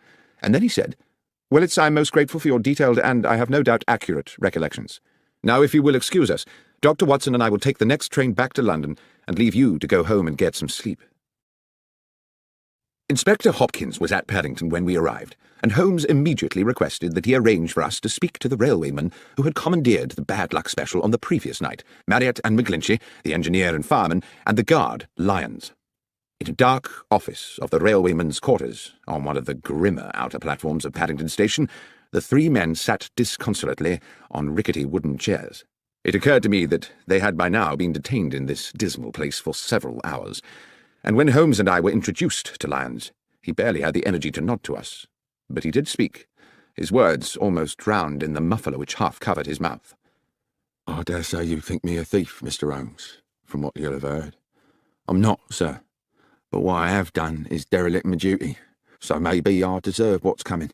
and then he said, Willits, I am most grateful for your detailed and, I have no doubt, accurate recollections. Now, if you will excuse us, Dr. Watson and I will take the next train back to London and leave you to go home and get some sleep. Inspector Hopkins was at Paddington when we arrived, and Holmes immediately requested that he arrange for us to speak to the railwayman who had commandeered the bad luck special on the previous night, Marriott and McGlinchey, the engineer and fireman, and the guard, Lyons. In a dark office of the railwayman's quarters, on one of the grimmer outer platforms of Paddington Station, the three men sat disconsolately on rickety wooden chairs. It occurred to me that they had by now been detained in this dismal place for several hours, and when Holmes and I were introduced to Lyons, he barely had the energy to nod to us. But he did speak, his words almost drowned in the muffler which half covered his mouth. I dare say you think me a thief, Mr. Holmes, from what you'll have heard. I'm not, sir. But what I have done is derelict my duty, so maybe I deserve what's coming.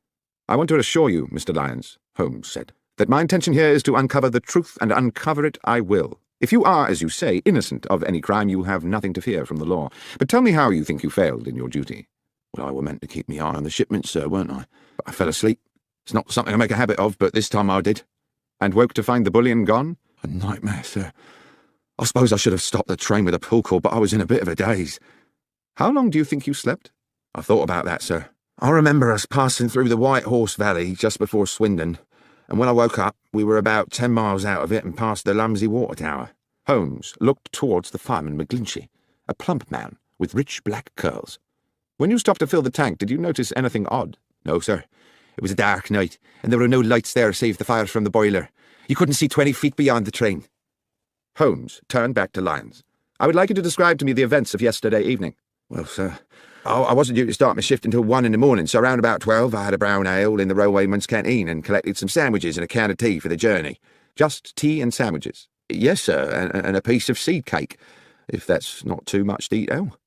I want to assure you, Mr. Lyons, Holmes said, that my intention here is to uncover the truth, and uncover it I will. If you are, as you say, innocent of any crime, you have nothing to fear from the law. But tell me how you think you failed in your duty. Well, I were meant to keep my eye on the shipment, sir, weren't I? But I fell asleep. It's not something I make a habit of, but this time I did. And woke to find the bullion gone? A nightmare, sir. I suppose I should have stopped the train with a pull call, but I was in a bit of a daze. How long do you think you slept? I thought about that, sir. I remember us passing through the White Horse Valley just before Swindon, and when I woke up, we were about 10 miles out of it and past the Lumsey Water Tower. Holmes looked towards the fireman McGlinchey, a plump man with rich black curls. When you stopped to fill the tank, did you notice anything odd? No, sir. It was a dark night, and there were no lights there save the fires from the boiler. You couldn't see 20 feet beyond the train. Holmes turned back to Lyons. I would like you to describe to me the events of yesterday evening. Well, sir, I wasn't due to start my shift until 1 in the morning, so around about 12 I had a brown ale in the railwayman's canteen and collected some sandwiches and a can of tea for the journey. Just tea and sandwiches. Yes, sir, and a piece of seed cake, if that's not too much detail.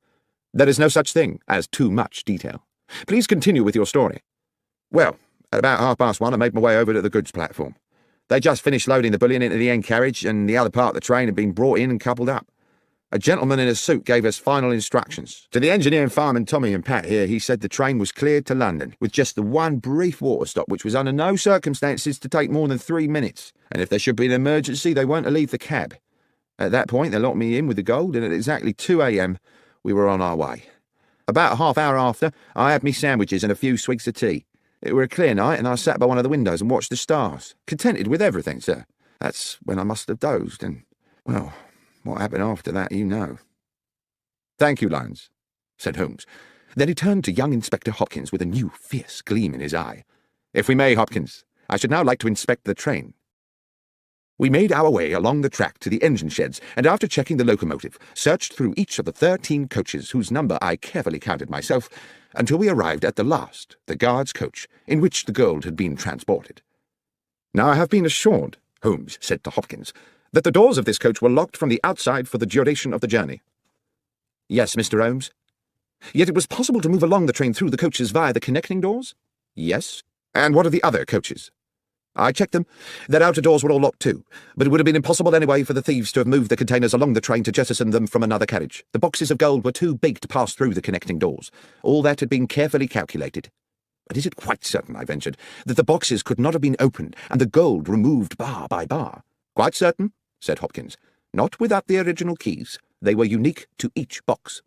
There is no such thing as too much detail. Please continue with your story. Well, at about 1:30 I made my way over to the goods platform. They just finished loading the bullion into the end carriage, and the other part of the train had been brought in and coupled up. A gentleman in a suit gave us final instructions. To the engineer and fireman Tommy and Pat here, he said the train was cleared to London, with just the one brief water stop, which was under no circumstances to take more than 3 minutes, and if there should be an emergency, they weren't to leave the cab. At that point, they locked me in with the gold, and at exactly 2 a.m, we were on our way. About a half hour after, I had me sandwiches and a few swigs of tea. It were a clear night, and I sat by one of the windows and watched the stars, contented with everything, sir. That's when I must have dozed, and, well, what happened after that, you know. Thank you, Lyons, said Holmes. Then he turned to young Inspector Hopkins with a new, fierce gleam in his eye. If we may, Hopkins, I should now like to inspect the train. We made our way along the track to the engine sheds, and after checking the locomotive, searched through each of the 13 coaches, whose number I carefully counted myself, until we arrived at the last, the guard's coach, in which the gold had been transported. Now I have been assured, Holmes said to Hopkins, that the doors of this coach were locked from the outside for the duration of the journey. Yes, Mr. Holmes. Yet it was possible to move along the train through the coaches via the connecting doors? Yes. And what of the other coaches? I checked them. Their outer doors were all locked too, but it would have been impossible anyway for the thieves to have moved the containers along the train to jettison them from another carriage. The boxes of gold were too big to pass through the connecting doors. All that had been carefully calculated. But is it quite certain, I ventured, that the boxes could not have been opened and the gold removed bar by bar? Quite certain, said Hopkins. Not without the original keys. They were unique to each box.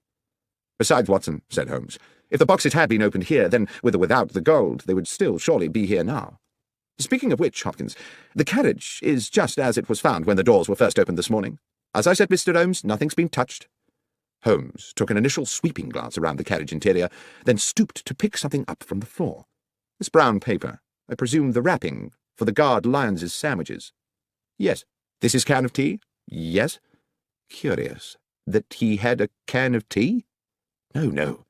Besides, Watson, said Holmes, if the boxes had been opened here, then, with or without the gold, they would still surely be here now. Speaking of which, Hopkins, the carriage is just as it was found when the doors were first opened this morning. As I said, Mr. Holmes, nothing's been touched. Holmes took an initial sweeping glance around the carriage interior, then stooped to pick something up from the floor. This brown paper, I presume the wrapping for the guard Lyons's sandwiches. Yes. This is can of tea? Yes. Curious that he had a can of tea? No.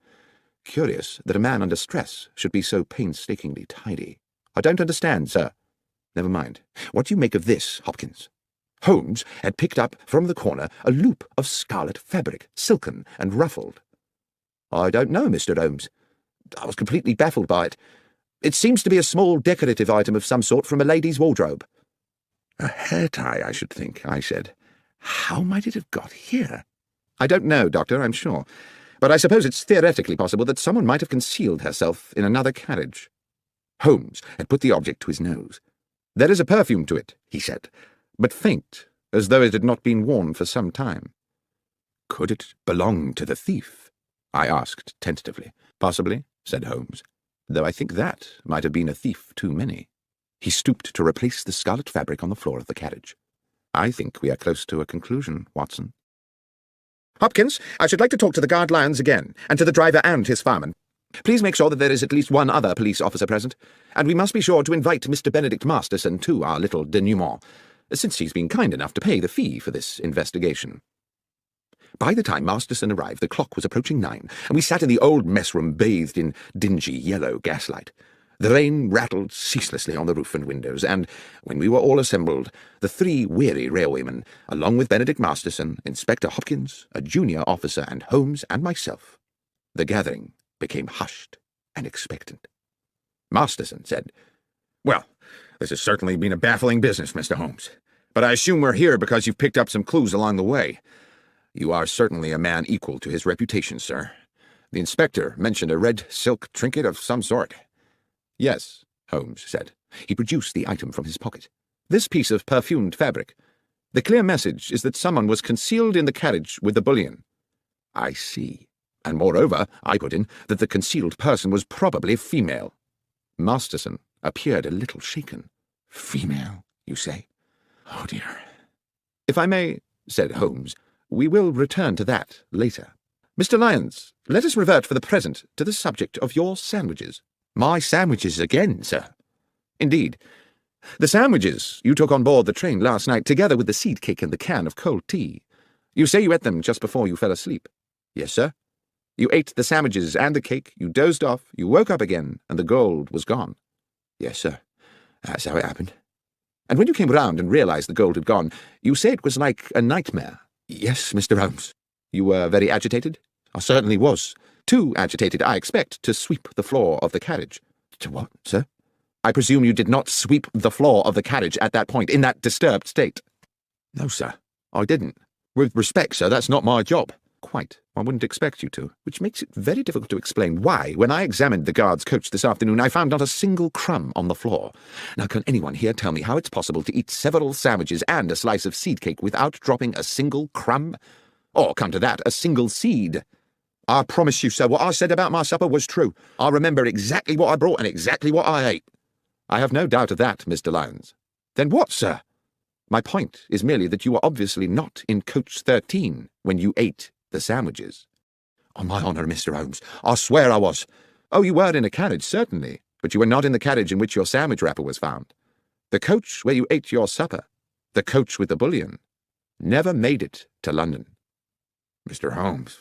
Curious that a man under stress should be so painstakingly tidy. I don't understand, sir. Never mind. What do you make of this, Hopkins? Holmes had picked up from the corner a loop of scarlet fabric, silken and ruffled. I don't know, Mr. Holmes. I was completely baffled by it. It seems to be a small decorative item of some sort from a lady's wardrobe. A hair tie, I should think, I said. How might it have got here? I don't know, Doctor, I'm sure. But I suppose it's theoretically possible that someone might have concealed herself in another carriage. Holmes had put the object to his nose. There is a perfume to it, he said, but faint, as though it had not been worn for some time. Could it belong to the thief? I asked tentatively. Possibly, said Holmes, though I think that might have been a thief too many. He stooped to replace the scarlet fabric on the floor of the carriage. I think we are close to a conclusion, Watson. Hopkins, I should like to talk to the guard lions again, and to the driver and his fireman. Please make sure that there is at least one other police officer present, and we must be sure to invite Mr. Benedict Masterson to our little denouement, since he's been kind enough to pay the fee for this investigation. By the time Masterson arrived, the clock was approaching 9, and we sat in the old mess room bathed in dingy yellow gaslight. The rain rattled ceaselessly on the roof and windows, and, when we were all assembled, the 3 weary railwaymen, along with Benedict Masterson, Inspector Hopkins, a junior officer, and Holmes and myself, the gathering became hushed and expectant. Masterson said, "Well, this has certainly been a baffling business, Mr. Holmes, but I assume we're here because you've picked up some clues along the way. You are certainly a man equal to his reputation, sir. The inspector mentioned a red silk trinket of some sort." "Yes," Holmes said. He produced the item from his pocket. "This piece of perfumed fabric. The clear message is that someone was concealed in the carriage with the bullion." "I see. And moreover," I put in, "that the concealed person was probably female." Masterson appeared a little shaken. "Female, you say? Oh, dear." "If I may," said Holmes, "we will return to that later. Mr. Lyons, let us revert for the present to the subject of your sandwiches." "My sandwiches again, sir?" "Indeed. The sandwiches you took on board the train last night, together with the seed cake and the can of cold tea. You say you ate them just before you fell asleep." "Yes, sir." "You ate the sandwiches and the cake, you dozed off, you woke up again, and the gold was gone." "Yes, sir. That's how it happened." "And when you came round and realized the gold had gone, you say it was like a nightmare." "Yes, Mr. Holmes." "You were very agitated?" "I certainly was. Too agitated, I expect, to sweep the floor of the carriage." "To what, sir?" "I presume you did not sweep the floor of the carriage at that point, in that disturbed state." "No, sir, I didn't. With respect, sir, that's not my job." "Quite. I wouldn't expect you to, which makes it very difficult to explain why, when I examined the guard's coach this afternoon, I found not a single crumb on the floor. Now, can anyone here tell me how it's possible to eat several sandwiches and a slice of seed cake without dropping a single crumb? Or, come to that, a single seed?" "I promise you, sir, what I said about my supper was true. I remember exactly what I brought and exactly what I ate." "I have no doubt of that, Mr. Lyons." "Then what, sir?" "My point is merely that you were obviously not in coach 13 when you ate the sandwiches." "On my honour, Mr. Holmes, I swear I was." "Oh, you were in a carriage, certainly, but you were not in the carriage in which your sandwich wrapper was found. The coach where you ate your supper, the coach with the bullion, never made it to London." "Mr. Holmes,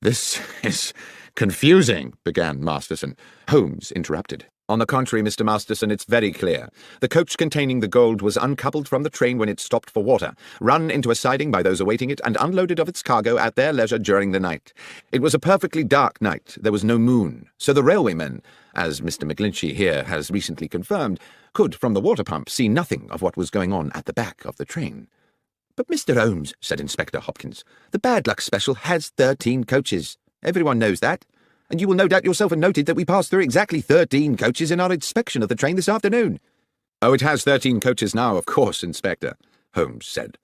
this is confusing," began Masterson. Holmes interrupted. "On the contrary, Mr. Masterson, it's very clear. The coach containing the gold was uncoupled from the train when it stopped for water, run into a siding by those awaiting it, and unloaded of its cargo at their leisure during the night. It was a perfectly dark night. There was no moon, so the railwaymen, as Mr. McGlinchey here has recently confirmed, could, from the water pump, see nothing of what was going on at the back of the train." "But, Mr. Holmes," said Inspector Hopkins, "the Bad Luck Special has 13 coaches. Everyone knows that. And you will no doubt yourself have noted that we passed through exactly 13 coaches in our inspection of the train this afternoon." "Oh, it has 13 coaches now, of course, Inspector," Holmes said.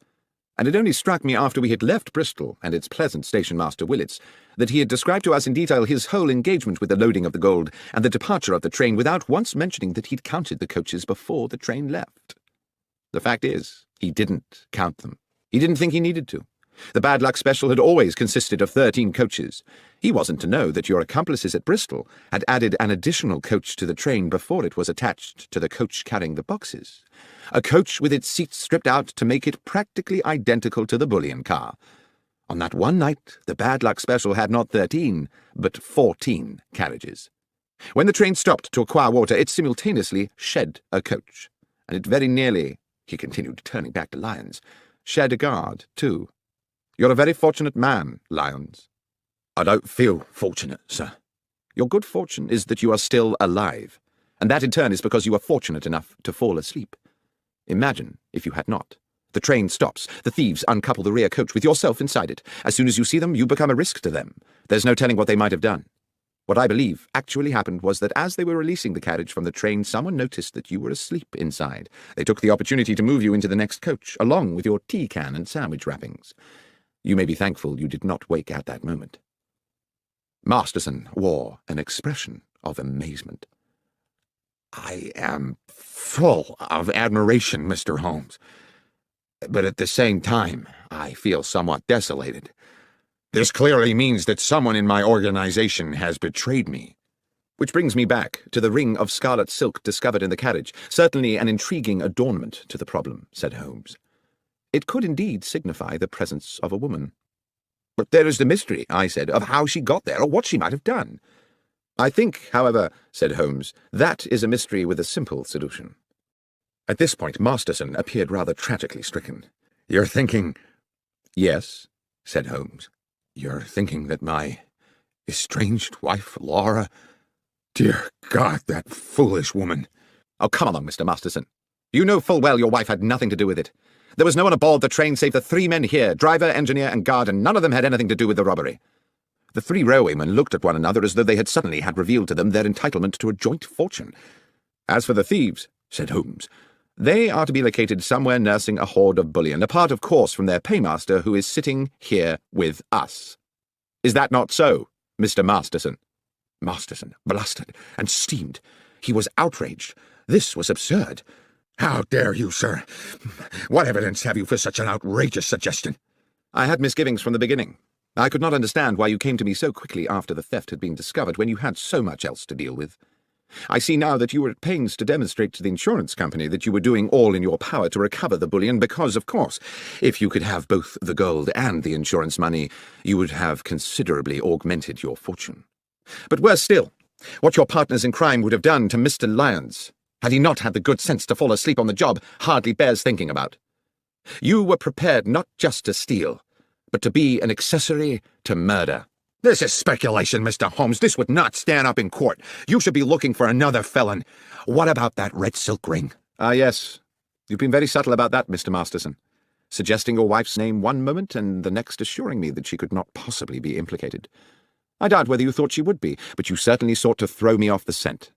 "And it only struck me after we had left Bristol and its pleasant station-master Willits that he had described to us in detail his whole engagement with the loading of the gold and the departure of the train without once mentioning that he'd counted the coaches before the train left. The fact is, he didn't count them. He didn't think he needed to. The Bad Luck Special had always consisted of 13 coaches. He wasn't to know that your accomplices at Bristol had added an additional coach to the train before it was attached to the coach carrying the boxes. A coach with its seats stripped out to make it practically identical to the bullion car. On that one night, the Bad Luck Special had not 13, but 14 carriages. When the train stopped to acquire water, it simultaneously shed a coach, and it very nearly, he continued, turning back to Lyons, shed a guard, too. You're a very fortunate man, Lyons. I don't feel fortunate, sir. Your good fortune is that you are still alive, and that in turn is because you are fortunate enough to fall asleep. Imagine if you had not. The train stops. The thieves uncouple the rear coach with yourself inside it. As soon as you see them, you become a risk to them. There's no telling what they might have done. What I believe actually happened was that as they were releasing the carriage from the train, someone noticed that you were asleep inside. They took the opportunity to move you into the next coach, along with your tea can and sandwich wrappings. You may be thankful you did not wake at that moment. Masterson wore an expression of amazement. I am full of admiration, Mr. Holmes, but at the same time, I feel somewhat desolated. This clearly means that someone in my organization has betrayed me. Which brings me back to the ring of scarlet silk discovered in the carriage. Certainly an intriguing adornment to the problem, said Holmes. It could indeed signify the presence of a woman. But there is the mystery, I said, of how she got there or what she might have done. I think, however, said Holmes, that is a mystery with a simple solution. At this point, Masterson appeared rather tragically stricken. You're thinking... Yes, said Holmes. You're thinking that my estranged wife, Laura... Dear God, that foolish woman. Oh, come along, Mr. Masterson. You know full well your wife had nothing to do with it. There was no one aboard the train save the 3 men here, driver, engineer, and guard, and none of them had anything to do with the robbery. The 3 railwaymen looked at one another as though they had suddenly had revealed to them their entitlement to a joint fortune. As for the thieves, said Holmes, they are to be located somewhere nursing a hoard of bullion, apart, of course, from their paymaster, who is sitting here with us. Is that not so, Mr. Masterson? Masterson blustered and steamed. He was outraged. This was absurd. How dare you, sir? What evidence have you for such an outrageous suggestion? I had misgivings from the beginning. I could not understand why you came to me so quickly after the theft had been discovered when you had so much else to deal with. I see now that you were at pains to demonstrate to the insurance company that you were doing all in your power to recover the bullion because, of course, if you could have both the gold and the insurance money, you would have considerably augmented your fortune. But worse still, what your partners in crime would have done to Mr. Lyons, had he not had the good sense to fall asleep on the job, hardly bears thinking about. You were prepared not just to steal, but to be an accessory to murder. This is speculation, Mr. Holmes. This would not stand up in court. You should be looking for another felon. What about that red silk ring? Ah, yes. You've been very subtle about that, Mr. Masterson, suggesting your wife's name one moment and the next assuring me that she could not possibly be implicated. I doubt whether you thought she would be, but you certainly sought to throw me off the scent.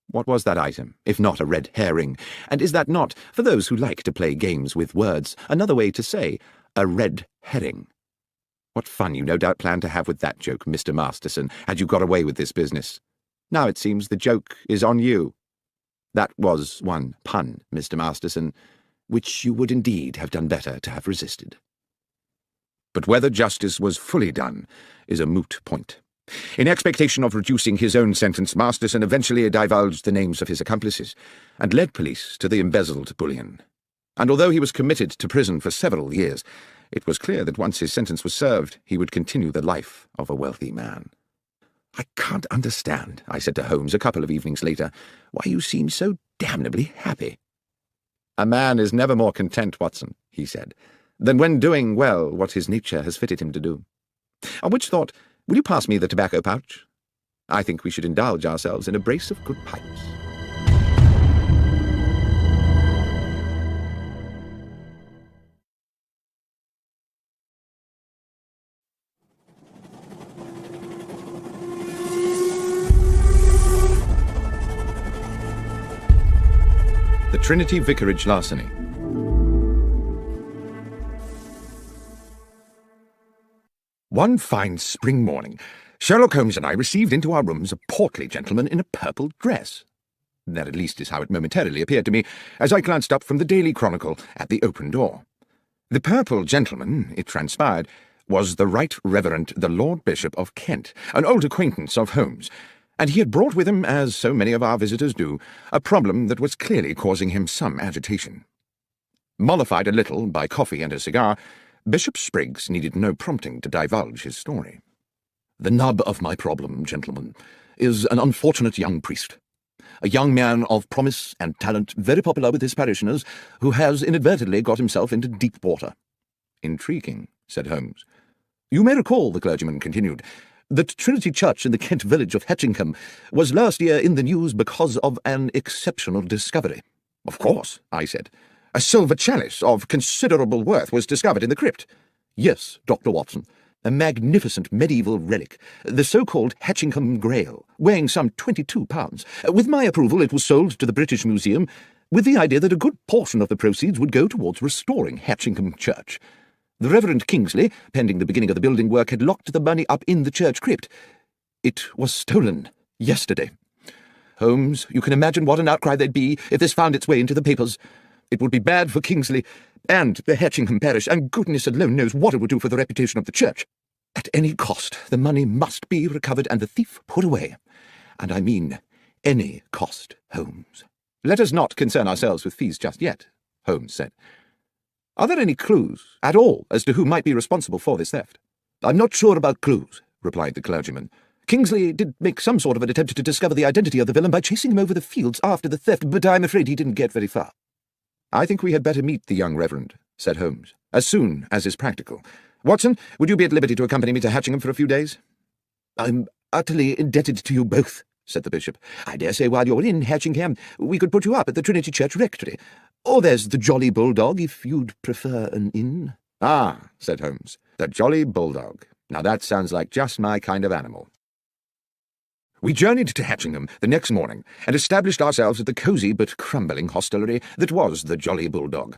What was that item, if not a red herring? And is that not, for those who like to play games with words, another way to say a red herring? What fun you no doubt planned to have with that joke, Mr. Masterson, had you got away with this business. Now it seems the joke is on you. That was one pun, Mr. Masterson, which you would indeed have done better to have resisted. But whether justice was fully done is a moot point. In expectation of reducing his own sentence, Masterson eventually divulged the names of his accomplices and led police to the embezzled bullion. And although he was committed to prison for several years, it was clear that once his sentence was served, he would continue the life of a wealthy man. I can't understand, I said to Holmes a couple of evenings later, why you seem so damnably happy. A man is never more content, Watson, he said, than when doing well what his nature has fitted him to do. On which thought, will you pass me the tobacco pouch? I think we should indulge ourselves in a brace of good pipes. The Trinity Vicarage Larceny. One fine spring morning, Sherlock Holmes and I received into our rooms a portly gentleman in a purple dress. That at least is how it momentarily appeared to me, as I glanced up from the Daily Chronicle at the open door. The purple gentleman, it transpired, was the Right Reverend the Lord Bishop of Kent, an old acquaintance of Holmes, and he had brought with him, as so many of our visitors do, a problem that was clearly causing him some agitation. Mollified a little by coffee and a cigar, Bishop Spriggs needed no prompting to divulge his story. The nub of my problem, gentlemen, is an unfortunate young priest. A young man of promise and talent, very popular with his parishioners, who has inadvertently got himself into deep water." "Intriguing," said Holmes. "You may recall," the clergyman continued, "that Trinity Church in the Kent village of Hetchingham was last year in the news because of an exceptional discovery." "Of course," I said. "A silver chalice of considerable worth was discovered in the crypt." "Yes, Dr. Watson. A magnificent medieval relic, the so-called Hetchingham Grail, weighing some 22 pounds. With my approval, it was sold to the British Museum, with the idea that a good portion of the proceeds would go towards restoring Hetchingham Church. The Reverend Kingsley, pending the beginning of the building work, had locked the money up in the church crypt. It was stolen yesterday. Holmes, you can imagine what an outcry there'd be if this found its way into the papers. It would be bad for Kingsley and the Hetchingham parish, and goodness alone knows what it would do for the reputation of the church. At any cost, the money must be recovered and the thief put away. And I mean any cost, Holmes." "Let us not concern ourselves with fees just yet," Holmes said. "Are there any clues at all as to who might be responsible for this theft?" "I'm not sure about clues," replied the clergyman. "Kingsley did make some sort of an attempt to discover the identity of the villain by chasing him over the fields after the theft, but I'm afraid he didn't get very far." "I think we had better meet the young reverend," said Holmes, "as soon as is practical. Watson, would you be at liberty to accompany me to Hetchingham for a few days?" "I'm utterly indebted to you both," said the bishop. "I dare say while you're in Hetchingham we could put you up at the Trinity Church Rectory. Or there's the Jolly Bulldog, if you'd prefer an inn." "Ah," said Holmes, "the Jolly Bulldog. Now that sounds like just my kind of animal." We journeyed to Hetchingham the next morning and established ourselves at the cosy but crumbling hostelry that was the Jolly Bulldog.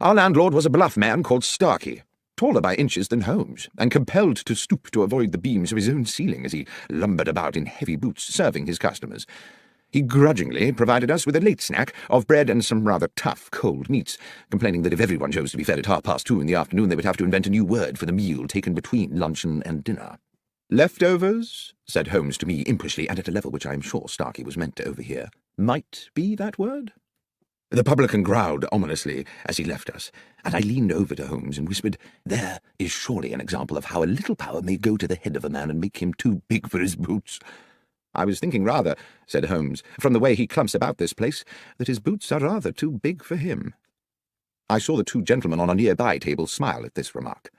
Our landlord was a bluff man called Starkey, taller by inches than Holmes, and compelled to stoop to avoid the beams of his own ceiling as he lumbered about in heavy boots serving his customers. He grudgingly provided us with a late snack of bread and some rather tough cold meats, complaining that if everyone chose to be fed at 2:30 in the afternoon they would have to invent a new word for the meal taken between luncheon and dinner. "Leftovers," said Holmes to me impishly, and at a level which I am sure Starkey was meant to overhear, "might be that word." The publican growled ominously as he left us, and I leaned over to Holmes and whispered, "There is surely an example of how a little power may go to the head of a man and make him too big for his boots." "I was thinking rather," said Holmes, "from the way he clumps about this place, that his boots are rather too big for him." I saw the two gentlemen on a nearby table smile at this remark.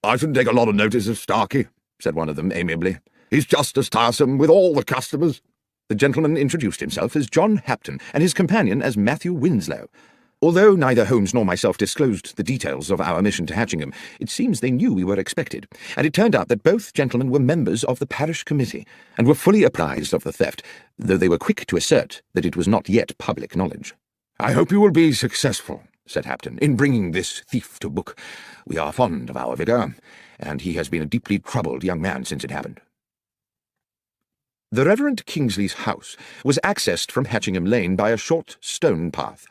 "I shouldn't take a lot of notice of Starkey," said one of them amiably. "He's just as tiresome with all the customers." The gentleman introduced himself as John Hapton, and his companion as Matthew Winslow. Although neither Holmes nor myself disclosed the details of our mission to Hetchingham, it seems they knew we were expected, and it turned out that both gentlemen were members of the parish committee, and were fully apprised of the theft, though they were quick to assert that it was not yet public knowledge. "I hope you will be successful," said Hapton, "in bringing this thief to book. We are fond of our vicar, and he has been a deeply troubled young man since it happened." The Reverend Kingsley's house was accessed from Hetchingham Lane by a short stone path.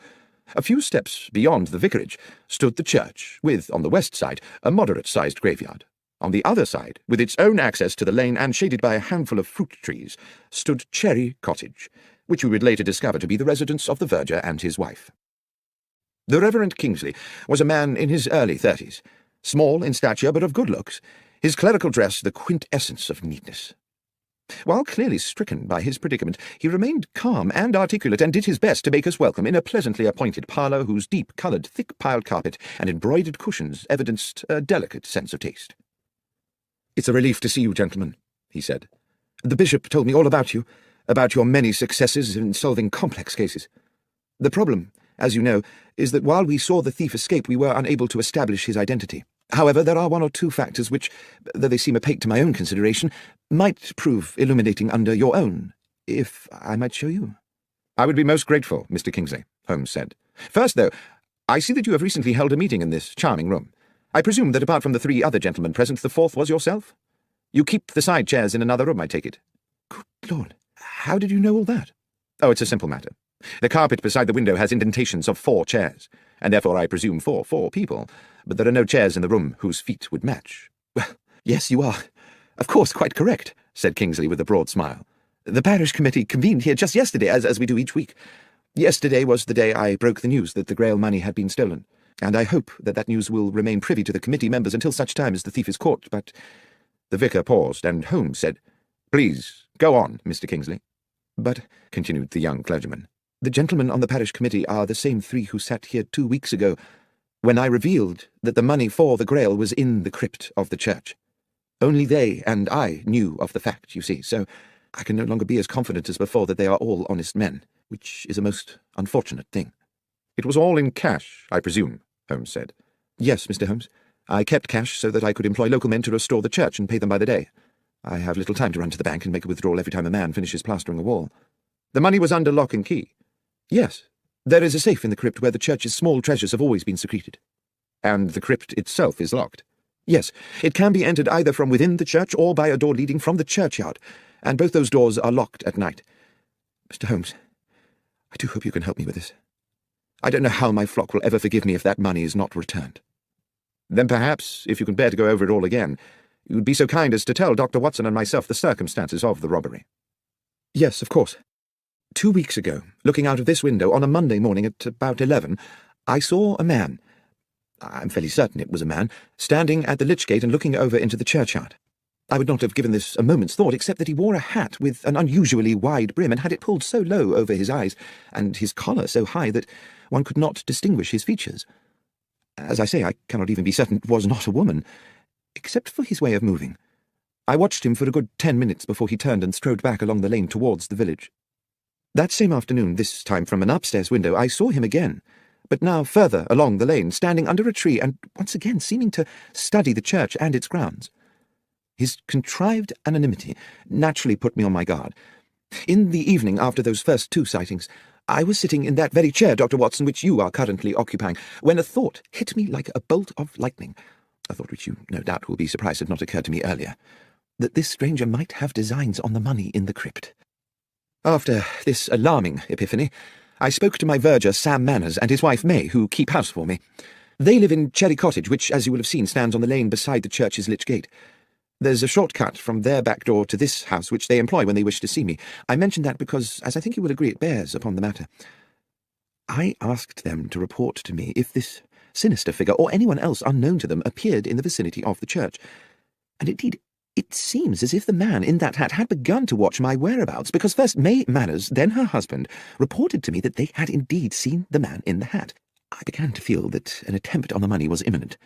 A few steps beyond the vicarage stood the church, with, on the west side, a moderate-sized graveyard. On the other side, with its own access to the lane and shaded by a handful of fruit trees, stood Cherry Cottage, which we would later discover to be the residence of the verger and his wife. The Reverend Kingsley was a man in his early 30s, small in stature but of good looks, his clerical dress the quintessence of neatness. While clearly stricken by his predicament, he remained calm and articulate, and did his best to make us welcome in a pleasantly appointed parlour whose deep-coloured, thick-piled carpet and embroidered cushions evidenced a delicate sense of taste. "It's a relief to see you, gentlemen," he said. "The bishop told me all about you, about your many successes in solving complex cases. The problem, as you know, is that while we saw the thief escape, we were unable to establish his identity. However, there are one or two factors which, though they seem opaque to my own consideration, might prove illuminating under your own, if I might show you." "I would be most grateful, Mr. Kingsley," Holmes said. "First, though, I see that you have recently held a meeting in this charming room. I presume that apart from the 3 other gentlemen present, the 4th was yourself? You keep the side chairs in another room, I take it." "Good Lord, how did you know all that?" "Oh, it's a simple matter. The carpet beside the window has indentations of 4 chairs, and therefore I presume for 4 people, but there are no chairs in the room whose feet would match." "Well, yes, you are, of course, quite correct," said Kingsley with a broad smile. "The parish committee convened here just yesterday, as we do each week. Yesterday was the day I broke the news that the Grail money had been stolen, and I hope that that news will remain privy to the committee members until such time as the thief is caught, but—" The vicar paused, and Holmes said, "Please Go on, Mr. Kingsley. But, continued the young clergyman, the gentlemen on the parish committee are the same three who sat here 2 weeks ago, when I revealed that the money for the Grail was in the crypt of the church. Only they and I knew of the fact, you see, so I can no longer be as confident as before that they are all honest men, which is a most unfortunate thing. It was all in cash, I presume, Holmes said. Yes, Mr. Holmes. I kept cash so that I could employ local men to restore the church and pay them by the day. I have little time to run to the bank and make a withdrawal every time a man finishes plastering a wall. The money was under lock and key? Yes. There is a safe in the crypt where the church's small treasures have always been secreted. And the crypt itself is locked? Yes. It can be entered either from within the church or by a door leading from the churchyard, and both those doors are locked at night. Mr. Holmes, I do hope you can help me with this. I don't know how my flock will ever forgive me if that money is not returned. Then perhaps, if you can bear to go over it all again, you would be so kind as to tell Dr. Watson and myself the circumstances of the robbery. Yes, of course. 2 weeks ago, looking out of this window on a Monday morning at about 11, I saw a man, I'm fairly certain it was a man, standing at the lich gate and looking over into the churchyard. I would not have given this a moment's thought, except that he wore a hat with an unusually wide brim and had it pulled so low over his eyes, and his collar so high that one could not distinguish his features. As I say, I cannot even be certain it was not a woman, except for his way of moving. I watched him for a good 10 minutes before he turned and strode back along the lane towards the village. That same afternoon, this time from an upstairs window, I saw him again, but now further along the lane, standing under a tree and once again seeming to study the church and its grounds. His contrived anonymity naturally put me on my guard. In the evening after those first 2 sightings, I was sitting in that very chair, Dr. Watson, which you are currently occupying, when a thought hit me like a bolt of lightning, a thought which you no doubt will be surprised had not occurred to me earlier, that this stranger might have designs on the money in the crypt. After this alarming epiphany, I spoke to my verger, Sam Manners, and his wife, May, who keep house for me. They live in Cherry Cottage, which, as you will have seen, stands on the lane beside the church's lich gate. There's a short cut from their back door to this house, which they employ when they wish to see me. I mention that because, as I think you will agree, it bears upon the matter. I asked them to report to me if this sinister figure, or anyone else unknown to them, appeared in the vicinity of the church. And indeed, it seems as if the man in that hat had begun to watch my whereabouts, because first May Manners, then her husband, reported to me that they had indeed seen the man in the hat. I began to feel that an attempt on the money was imminent.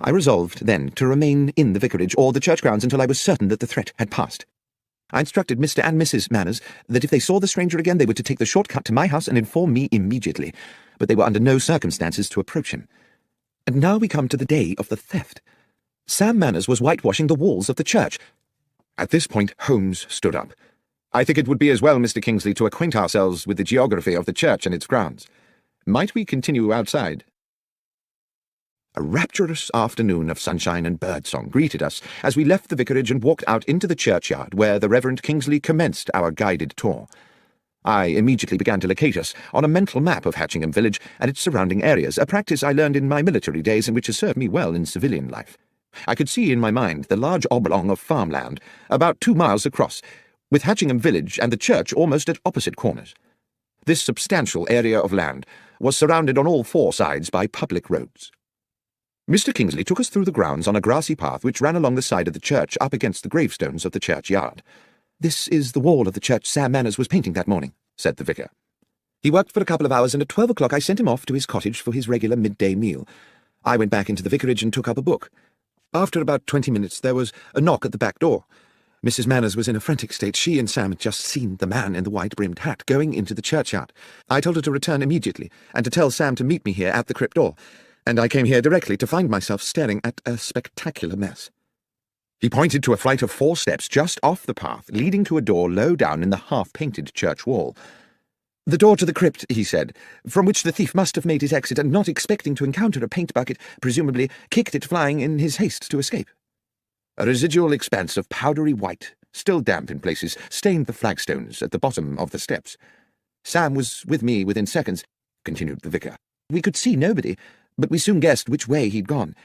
I resolved, then, to remain in the vicarage or the church grounds until I was certain that the threat had passed. I instructed Mr. and Mrs. Manners that if they saw the stranger again they were to take the short cut to my house and inform me immediately, but they were under no circumstances to approach him. And now we come to the day of the theft. Sam Manners was whitewashing the walls of the church. At this point Holmes stood up. I think it would be as well, Mr. Kingsley, to acquaint ourselves with the geography of the church and its grounds. Might we continue outside? A rapturous afternoon of sunshine and birdsong greeted us as we left the vicarage and walked out into the churchyard, where the Reverend Kingsley commenced our guided tour. I immediately began to locate us on a mental map of Hatchingham village and its surrounding areas, a practice I learned in my military days and which has served me well in civilian life. I could see in my mind the large oblong of farmland, about 2 miles across, with Hatchingham village and the church almost at opposite corners. This substantial area of land was surrounded on all 4 sides by public roads. Mr. Kingsley took us through the grounds on a grassy path which ran along the side of the church up against the gravestones of the churchyard. "This is the wall of the church Sam Manners was painting that morning," said the vicar. "He worked for a couple of hours, and at 12 o'clock I sent him off to his cottage for his regular midday meal. I went back into the vicarage and took up a book. After about 20 minutes there was a knock at the back door. Mrs. Manners was in a frantic state. She and Sam had just seen the man in the white-brimmed hat going into the churchyard. I told her to return immediately, and to tell Sam to meet me here at the crypt door, and I came here directly to find myself staring at a spectacular mess." He pointed to a flight of 4 steps just off the path, leading to a door low down in the half-painted church wall. "The door to the crypt," he said, "from which the thief must have made his exit, and not expecting to encounter a paint bucket, presumably kicked it flying in his haste to escape." A residual expanse of powdery white, still damp in places, stained the flagstones at the bottom of the steps. "Sam was with me within seconds," continued the vicar. "We could see nobody, but we soon guessed which way he'd gone.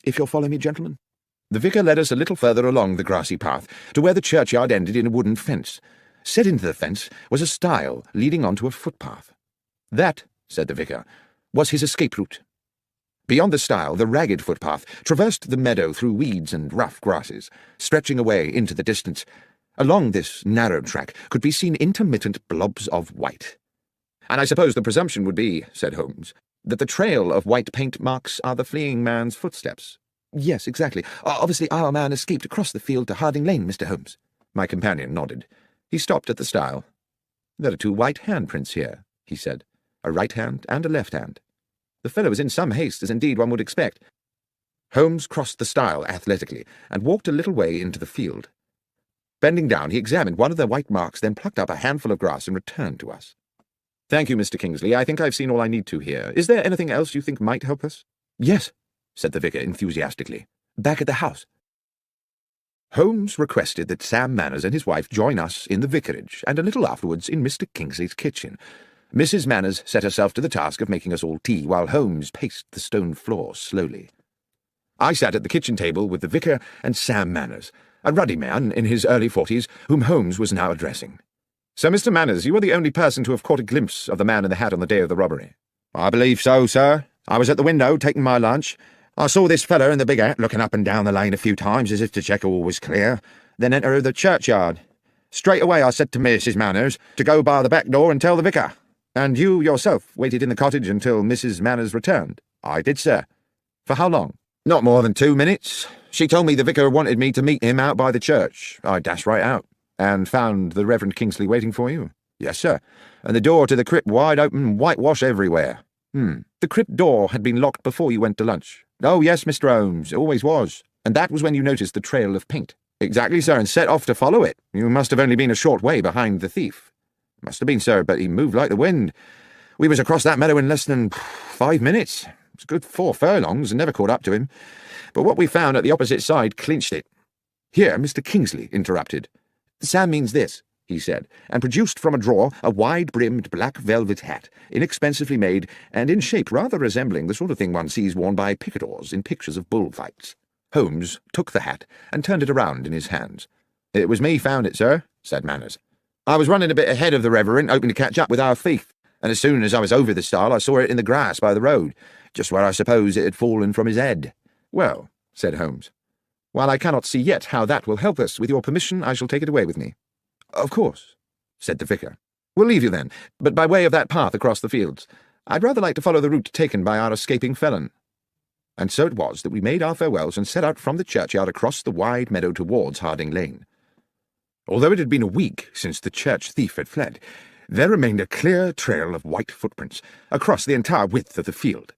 If you'll follow me, gentlemen." The vicar led us a little further along the grassy path, to where the churchyard ended in a wooden fence. Set into the fence was a stile leading on to a footpath. "That," said the vicar, "was his escape route." Beyond the stile, the ragged footpath traversed the meadow through weeds and rough grasses, stretching away into the distance. Along this narrow track could be seen intermittent blobs of white. "And I suppose the presumption would be," said Holmes, "that the trail of white paint marks are the fleeing man's footsteps." "Yes, exactly. Obviously our man escaped across the field to Harding Lane, Mr. Holmes." My companion nodded. He stopped at the stile. "There are two white handprints here," he said. "A right hand and a left hand. The fellow was in some haste, as indeed one would expect." Holmes crossed the stile athletically and walked a little way into the field. Bending down, he examined one of the white marks, then plucked up a handful of grass and returned to us. "Thank you, Mr. Kingsley. I think I've seen all I need to here. Is there anything else you think might help us?" "Yes," said the vicar enthusiastically. "Back at the house." Holmes requested that Sam Manners and his wife join us in the vicarage, and a little afterwards in Mr. Kingsley's kitchen. Mrs. Manners set herself to the task of making us all tea, while Holmes paced the stone floor slowly. I sat at the kitchen table with the vicar and Sam Manners, a ruddy man in his early 40s, whom Holmes was now addressing. "So, Mr. Manners, you were the only person to have caught a glimpse of the man in the hat on the day of the robbery?" "I believe so, sir. I was at the window taking my lunch. I saw this fellow in the big hat looking up and down the lane a few times as if to check all was clear, then enter the churchyard. Straight away I said to Mrs. Manners to go by the back door and tell the vicar." "And you yourself waited in the cottage until Mrs. Manners returned?" "I did, sir." "For how long?" "Not more than 2 minutes. She told me the vicar wanted me to meet him out by the church. I dashed right out." "And found the Reverend Kingsley waiting for you?" "Yes, sir. And the door to the crypt wide open, whitewash everywhere." "The crypt door had been locked before you went to lunch?" "Oh, yes, Mr. Holmes, it always was." "And that was when you noticed the trail of paint?" "Exactly, sir, and set off to follow it. You must have only been a short way behind the thief." "Must have been, sir, but he moved like the wind. We was across that meadow in less than 5 minutes. It was a good 4 furlongs and never caught up to him. But what we found at the opposite side clinched it." Here Mr. Kingsley interrupted. "Sam means this," he said, and produced from a drawer a wide-brimmed black velvet hat, inexpensively made and in shape rather resembling the sort of thing one sees worn by picadors in pictures of bullfights. Holmes took the hat and turned it around in his hands. "It was me found it, sir," said Manners. "I was running a bit ahead of the Reverend, hoping to catch up with our thief, and as soon as I was over the stile I saw it in the grass by the road, just where I suppose it had fallen from his head." "Well," said Holmes, "while I cannot see yet how that will help us, with your permission I shall take it away with me." "Of course," said the vicar. "We'll leave you then, but by way of that path across the fields. I'd rather like to follow the route taken by our escaping felon." And so it was that we made our farewells and set out from the churchyard across the wide meadow towards Harding Lane. Although it had been a week since the church thief had fled, there remained a clear trail of white footprints across the entire width of the field.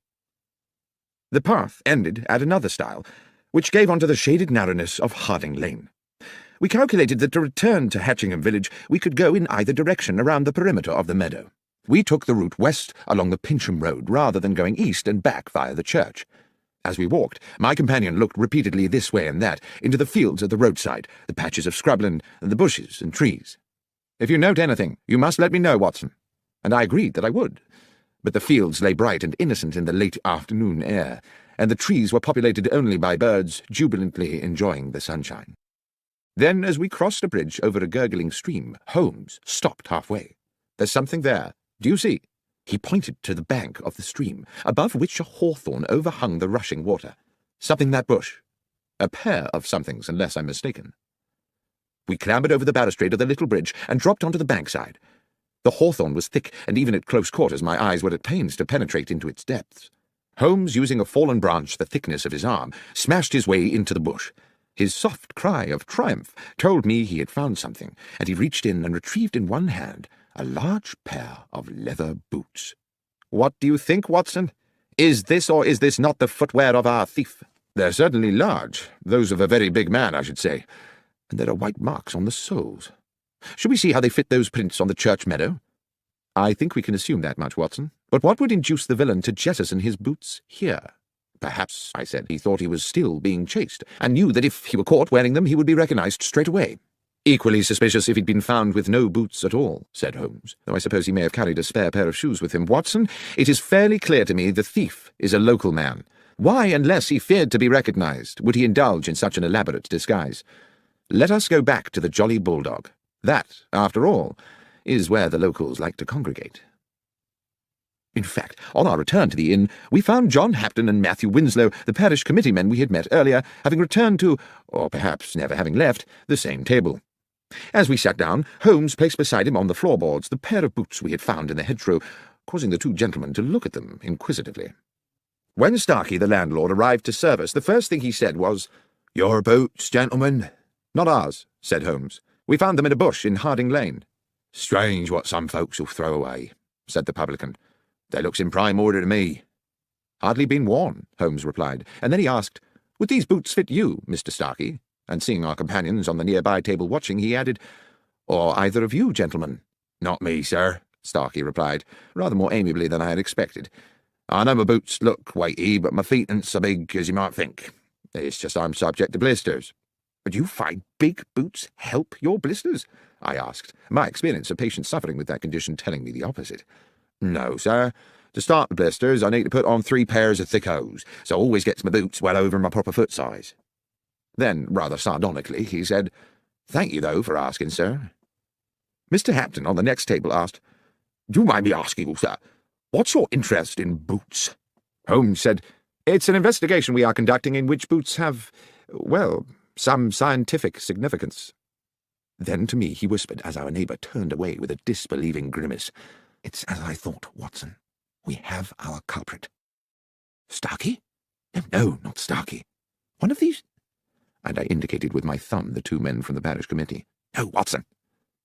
The path ended at another stile, which gave onto the shaded narrowness of Harding Lane. We calculated that to return to Hatchingham village we could go in either direction around the perimeter of the meadow. We took the route west along the Pincham Road rather than going east and back via the church. As we walked, my companion looked repeatedly this way and that, into the fields at the roadside, the patches of scrubland, and the bushes and trees. "If you note anything, you must let me know, Watson." And I agreed that I would. But the fields lay bright and innocent in the late afternoon air, and the trees were populated only by birds jubilantly enjoying the sunshine. Then, as we crossed a bridge over a gurgling stream, Holmes stopped halfway. "There's something there. Do you see?" He pointed to the bank of the stream, above which a hawthorn overhung the rushing water. "Something in that bush. A pair of somethings, unless I'm mistaken." We clambered over the balustrade of the little bridge and dropped onto the bankside. The hawthorn was thick, and even at close quarters my eyes were at pains to penetrate into its depths. Holmes, using a fallen branch the thickness of his arm, smashed his way into the bush. His soft cry of triumph told me he had found something, and he reached in and retrieved in one hand a large pair of leather boots. "What do you think, Watson? Is this or is this not the footwear of our thief?" "They're certainly large, those of a very big man, I should say, and there are white marks on the soles. Should we see how they fit those prints on the church meadow?" "I think we can assume that much, Watson. But what would induce the villain to jettison his boots here?" "Perhaps," I said, "he thought he was still being chased, and knew that if he were caught wearing them he would be recognized straight away." "Equally suspicious if he'd been found with no boots at all," said Holmes, "though I suppose he may have carried a spare pair of shoes with him. Watson, it is fairly clear to me the thief is a local man. Why, unless he feared to be recognized, would he indulge in such an elaborate disguise? Let us go back to the Jolly Bulldog. That, after all, is where the locals like to congregate." In fact, on our return to the inn, we found John Hapton and Matthew Winslow, the parish committee men we had met earlier, having returned to, or perhaps never having left, the same table. As we sat down, Holmes placed beside him on the floorboards the pair of boots we had found in the hedgerow, causing the two gentlemen to look at them inquisitively. When Starkey, the landlord, arrived to serve us, the first thing he said was, "Your boots, gentlemen?" "Not ours," said Holmes. "We found them in a bush in Harding Lane." "Strange what some folks will throw away," said the publican. "They looks in prime order to me." "Hardly been worn," Holmes replied, and then he asked, "Would these boots fit you, Mr. Starkey?" And seeing our companions on the nearby table watching, he added, "Or either of you, gentlemen?" "Not me, sir," Starkey replied, rather more amiably than I had expected. "I know my boots look weighty, but my feet ain't so big as you might think. It's just I'm subject to blisters." "But you find big boots help your blisters?" I asked, my experience of patients suffering with that condition telling me the opposite. "No, sir. To start the blisters, I need to put on 3 pairs of thick hose, so I always gets my boots well over my proper foot size." Then, rather sardonically, he said, "Thank you, though, for asking, sir." Mr. Hampton, on the next table, asked, "Do you mind me asking, sir, what's your interest in boots?" Holmes said, "It's an investigation we are conducting in which boots have, well, some scientific significance." Then to me he whispered, as our neighbour turned away with a disbelieving grimace, "It's as I thought, Watson. We have our culprit." "Starkey? No, not Starkey. One of these—" And I indicated with my thumb the 2 men from the parish committee. "No, Watson."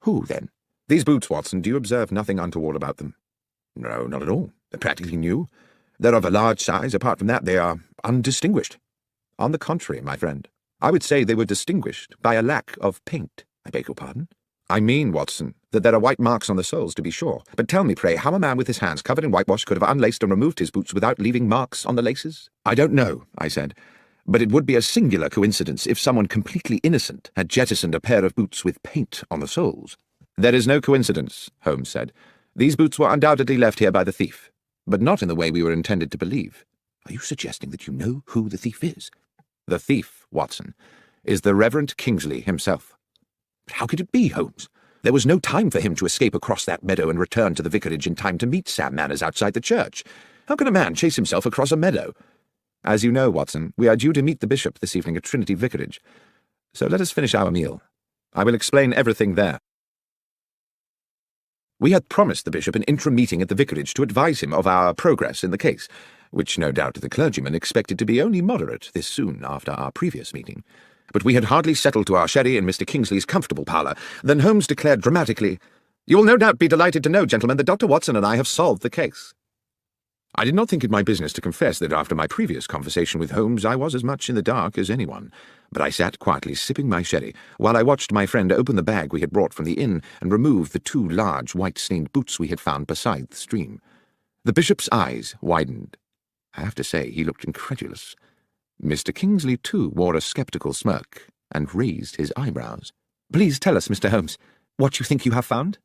"Who, then?" "These boots, Watson, do you observe nothing untoward about them?" "No, not at all. They're practically new. They're of a large size. Apart from that, they are undistinguished." "On the contrary, my friend, I would say they were distinguished by a lack of paint." "I beg your pardon?" "I mean, Watson, that there are white marks on the soles, to be sure. But tell me, pray, how a man with his hands covered in whitewash could have unlaced and removed his boots without leaving marks on the laces?" "I don't know," I said. "But it would be a singular coincidence if someone completely innocent had jettisoned a pair of boots with paint on the soles." "There is no coincidence," Holmes said. "These boots were undoubtedly left here by the thief, but not in the way we were intended to believe." "Are you suggesting that you know who the thief is?" "The thief, Watson, is the Reverend Kingsley himself." "But how could it be, Holmes? There was no time for him to escape across that meadow and return to the vicarage in time to meet Sam Manners outside the church. How can a man chase himself across a meadow?" "As you know, Watson, we are due to meet the bishop this evening at Trinity Vicarage, so let us finish our meal. I will explain everything there." We had promised the bishop an interim meeting at the vicarage to advise him of our progress in the case, which no doubt the clergyman expected to be only moderate this soon after our previous meeting. But we had hardly settled to our sherry in Mr. Kingsley's comfortable parlour than Holmes declared dramatically, "You will no doubt be delighted to know, gentlemen, that Dr. Watson and I have solved the case." I did not think it my business to confess that after my previous conversation with Holmes I was as much in the dark as anyone, but I sat quietly sipping my sherry while I watched my friend open the bag we had brought from the inn and remove the 2 large white-stained boots we had found beside the stream. The bishop's eyes widened. I have to say he looked incredulous. Mr. Kingsley, too, wore a sceptical smirk and raised his eyebrows. "Please tell us, Mr. Holmes, what you think you have found?"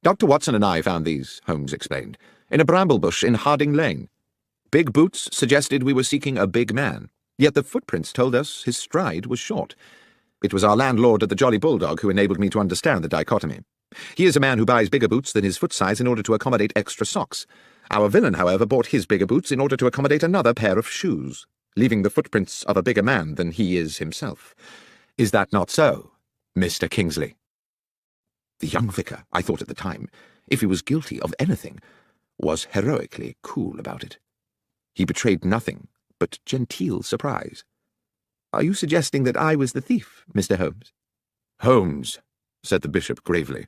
"Dr. Watson and I found these," Holmes explained, "in a bramble bush in Harding Lane. Big boots suggested we were seeking a big man, yet the footprints told us his stride was short. It was our landlord at the Jolly Bulldog who enabled me to understand the dichotomy. He is a man who buys bigger boots than his foot size in order to accommodate extra socks. Our villain, however, bought his bigger boots in order to accommodate another pair of shoes, leaving the footprints of a bigger man than he is himself. Is that not so, Mr. Kingsley?" The young vicar, I thought at the time, if he was guilty of anything, was heroically cool about it. He betrayed nothing but genteel surprise. "Are you suggesting that I was the thief, Mr. Holmes?" "Holmes," said the bishop gravely,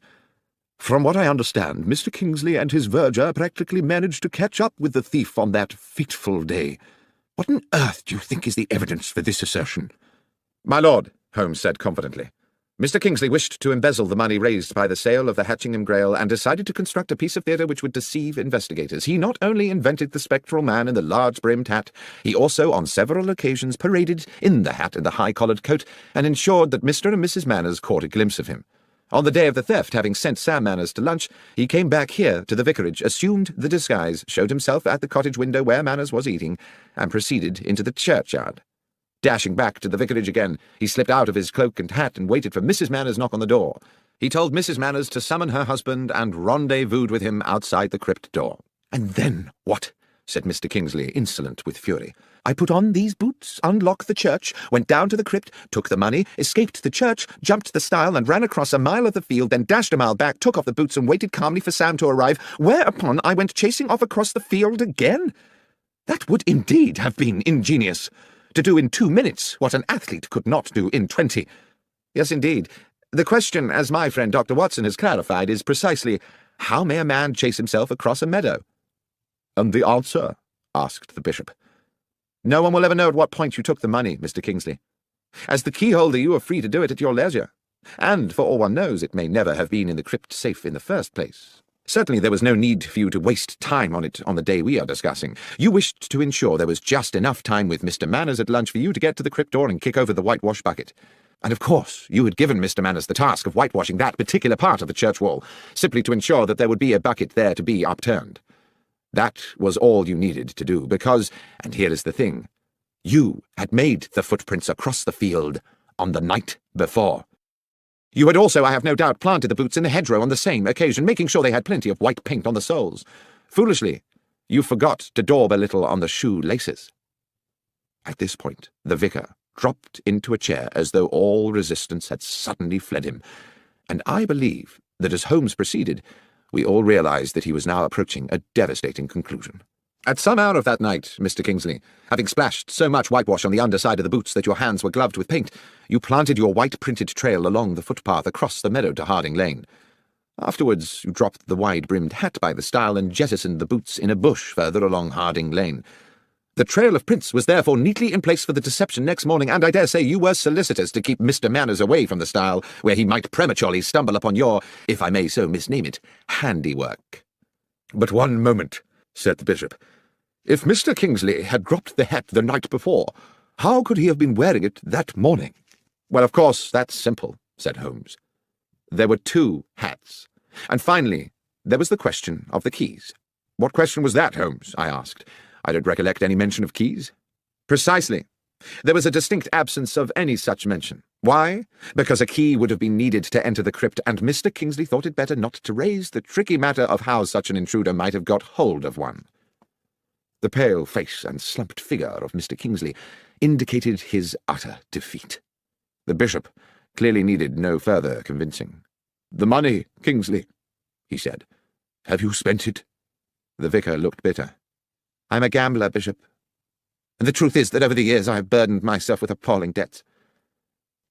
"from what I understand, Mr. Kingsley and his verger practically managed to catch up with the thief on that fateful day. What on earth do you think is the evidence for this assertion?" "My lord," Holmes said confidently, "Mr. Kingsley wished to embezzle the money raised by the sale of the Hatchingham Grail and decided to construct a piece of theatre which would deceive investigators. He not only invented the spectral man in the large-brimmed hat, he also on several occasions paraded in the hat and the high-collared coat and ensured that Mr. and Mrs. Manners caught a glimpse of him. On the day of the theft, having sent Sam Manners to lunch, he came back here to the vicarage, assumed the disguise, showed himself at the cottage window where Manners was eating, and proceeded into the churchyard. Dashing back to the vicarage again, he slipped out of his cloak and hat and waited for Mrs. Manners' knock on the door. He told Mrs. Manners to summon her husband and rendezvoused with him outside the crypt door." "And then what?" said Mr. Kingsley, insolent with fury. "I put on these boots, unlocked the church, went down to the crypt, took the money, escaped the church, jumped the stile and ran across a mile of the field, then dashed a mile back, took off the boots and waited calmly for Sam to arrive, whereupon I went chasing off across the field again. That would indeed have been ingenious, to do in 2 minutes what an athlete could not do in 20. Yes, indeed. The question, as my friend Dr. Watson has clarified, is precisely, how may a man chase himself across a meadow?" "And the answer?" asked the bishop. "No one will ever know at what point you took the money, Mr. Kingsley. As the keyholder, you are free to do it at your leisure. And, for all one knows, it may never have been in the crypt safe in the first place. Certainly there was no need for you to waste time on it on the day we are discussing. You wished to ensure there was just enough time with Mr. Manners at lunch for you to get to the crypt door and kick over the whitewash bucket. And of course, you had given Mr. Manners the task of whitewashing that particular part of the church wall, simply to ensure that there would be a bucket there to be upturned. That was all you needed to do, because, and here is the thing, you had made the footprints across the field on the night before. You had also, I have no doubt, planted the boots in the hedgerow on the same occasion, making sure they had plenty of white paint on the soles. Foolishly, you forgot to daub a little on the shoe laces." At this point, the vicar dropped into a chair as though all resistance had suddenly fled him, and I believe that as Holmes proceeded, we all realized that he was now approaching a devastating conclusion. "At some hour of that night, Mr. Kingsley, having splashed so much whitewash on the underside of the boots that your hands were gloved with paint, you planted your white-printed trail along the footpath across the meadow to Harding Lane. Afterwards, you dropped the wide-brimmed hat by the stile and jettisoned the boots in a bush further along Harding Lane. The trail of prints was therefore neatly in place for the deception next morning, and I dare say you were solicitous to keep Mr. Manners away from the stile, where he might prematurely stumble upon your, if I may so misname it, handiwork." "But one moment," said the bishop. "If Mr. Kingsley had dropped the hat the night before, how could he have been wearing it that morning?" "Well, of course, that's simple," said Holmes. "There were 2 hats. And finally, there was the question of the keys." "What question was that, Holmes?" I asked. I don't recollect any mention of keys. "Precisely. There was a distinct absence of any such mention. Why? Because a key would have been needed to enter the crypt, and Mr. Kingsley thought it better not to raise the tricky matter of how such an intruder might have got hold of one." The pale face and slumped figure of Mr. Kingsley indicated his utter defeat. The bishop clearly needed no further convincing. "The money, Kingsley," he said. "Have you spent it?" The vicar looked bitter. "I'm a gambler, Bishop, and the truth is that over the years I have burdened myself with appalling debts.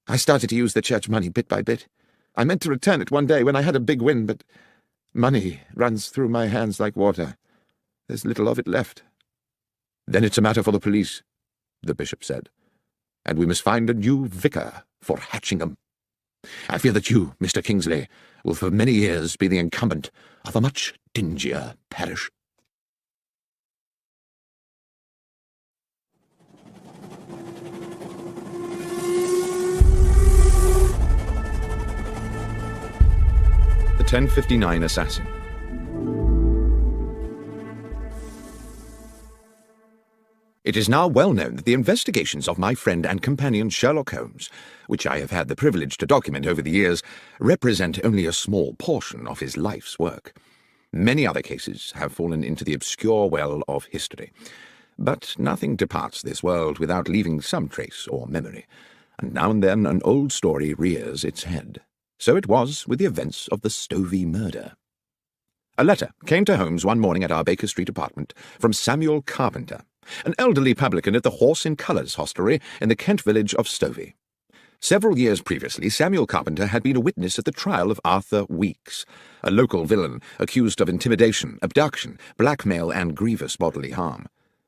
I started to use the church money bit by bit. I meant to return it one day when I had a big win, but money runs through my hands like water. There's little of it left." "Then it's a matter for the police," the bishop said, "and we must find a new vicar for Hatchingham. I fear that you, Mr. Kingsley, will for many years be the incumbent of a much dingier parish." The 1059 Assassin. It is now well known that the investigations of my friend and companion Sherlock Holmes, which I have had the privilege to document over the years, represent only a small portion of his life's work. Many other cases have fallen into the obscure well of history, but nothing departs this world without leaving some trace or memory, and now and then an old story rears its head. So it was with the events of the Stovey murder. A letter came to Holmes one morning at our Baker Street apartment from Samuel Carpenter, an elderly publican at the Horse in Colours hostelry in the Kent village of Stovey. Several years previously, Samuel Carpenter had been a witness at the trial of Arthur Weeks, a local villain accused of intimidation, abduction, blackmail, and grievous bodily harm.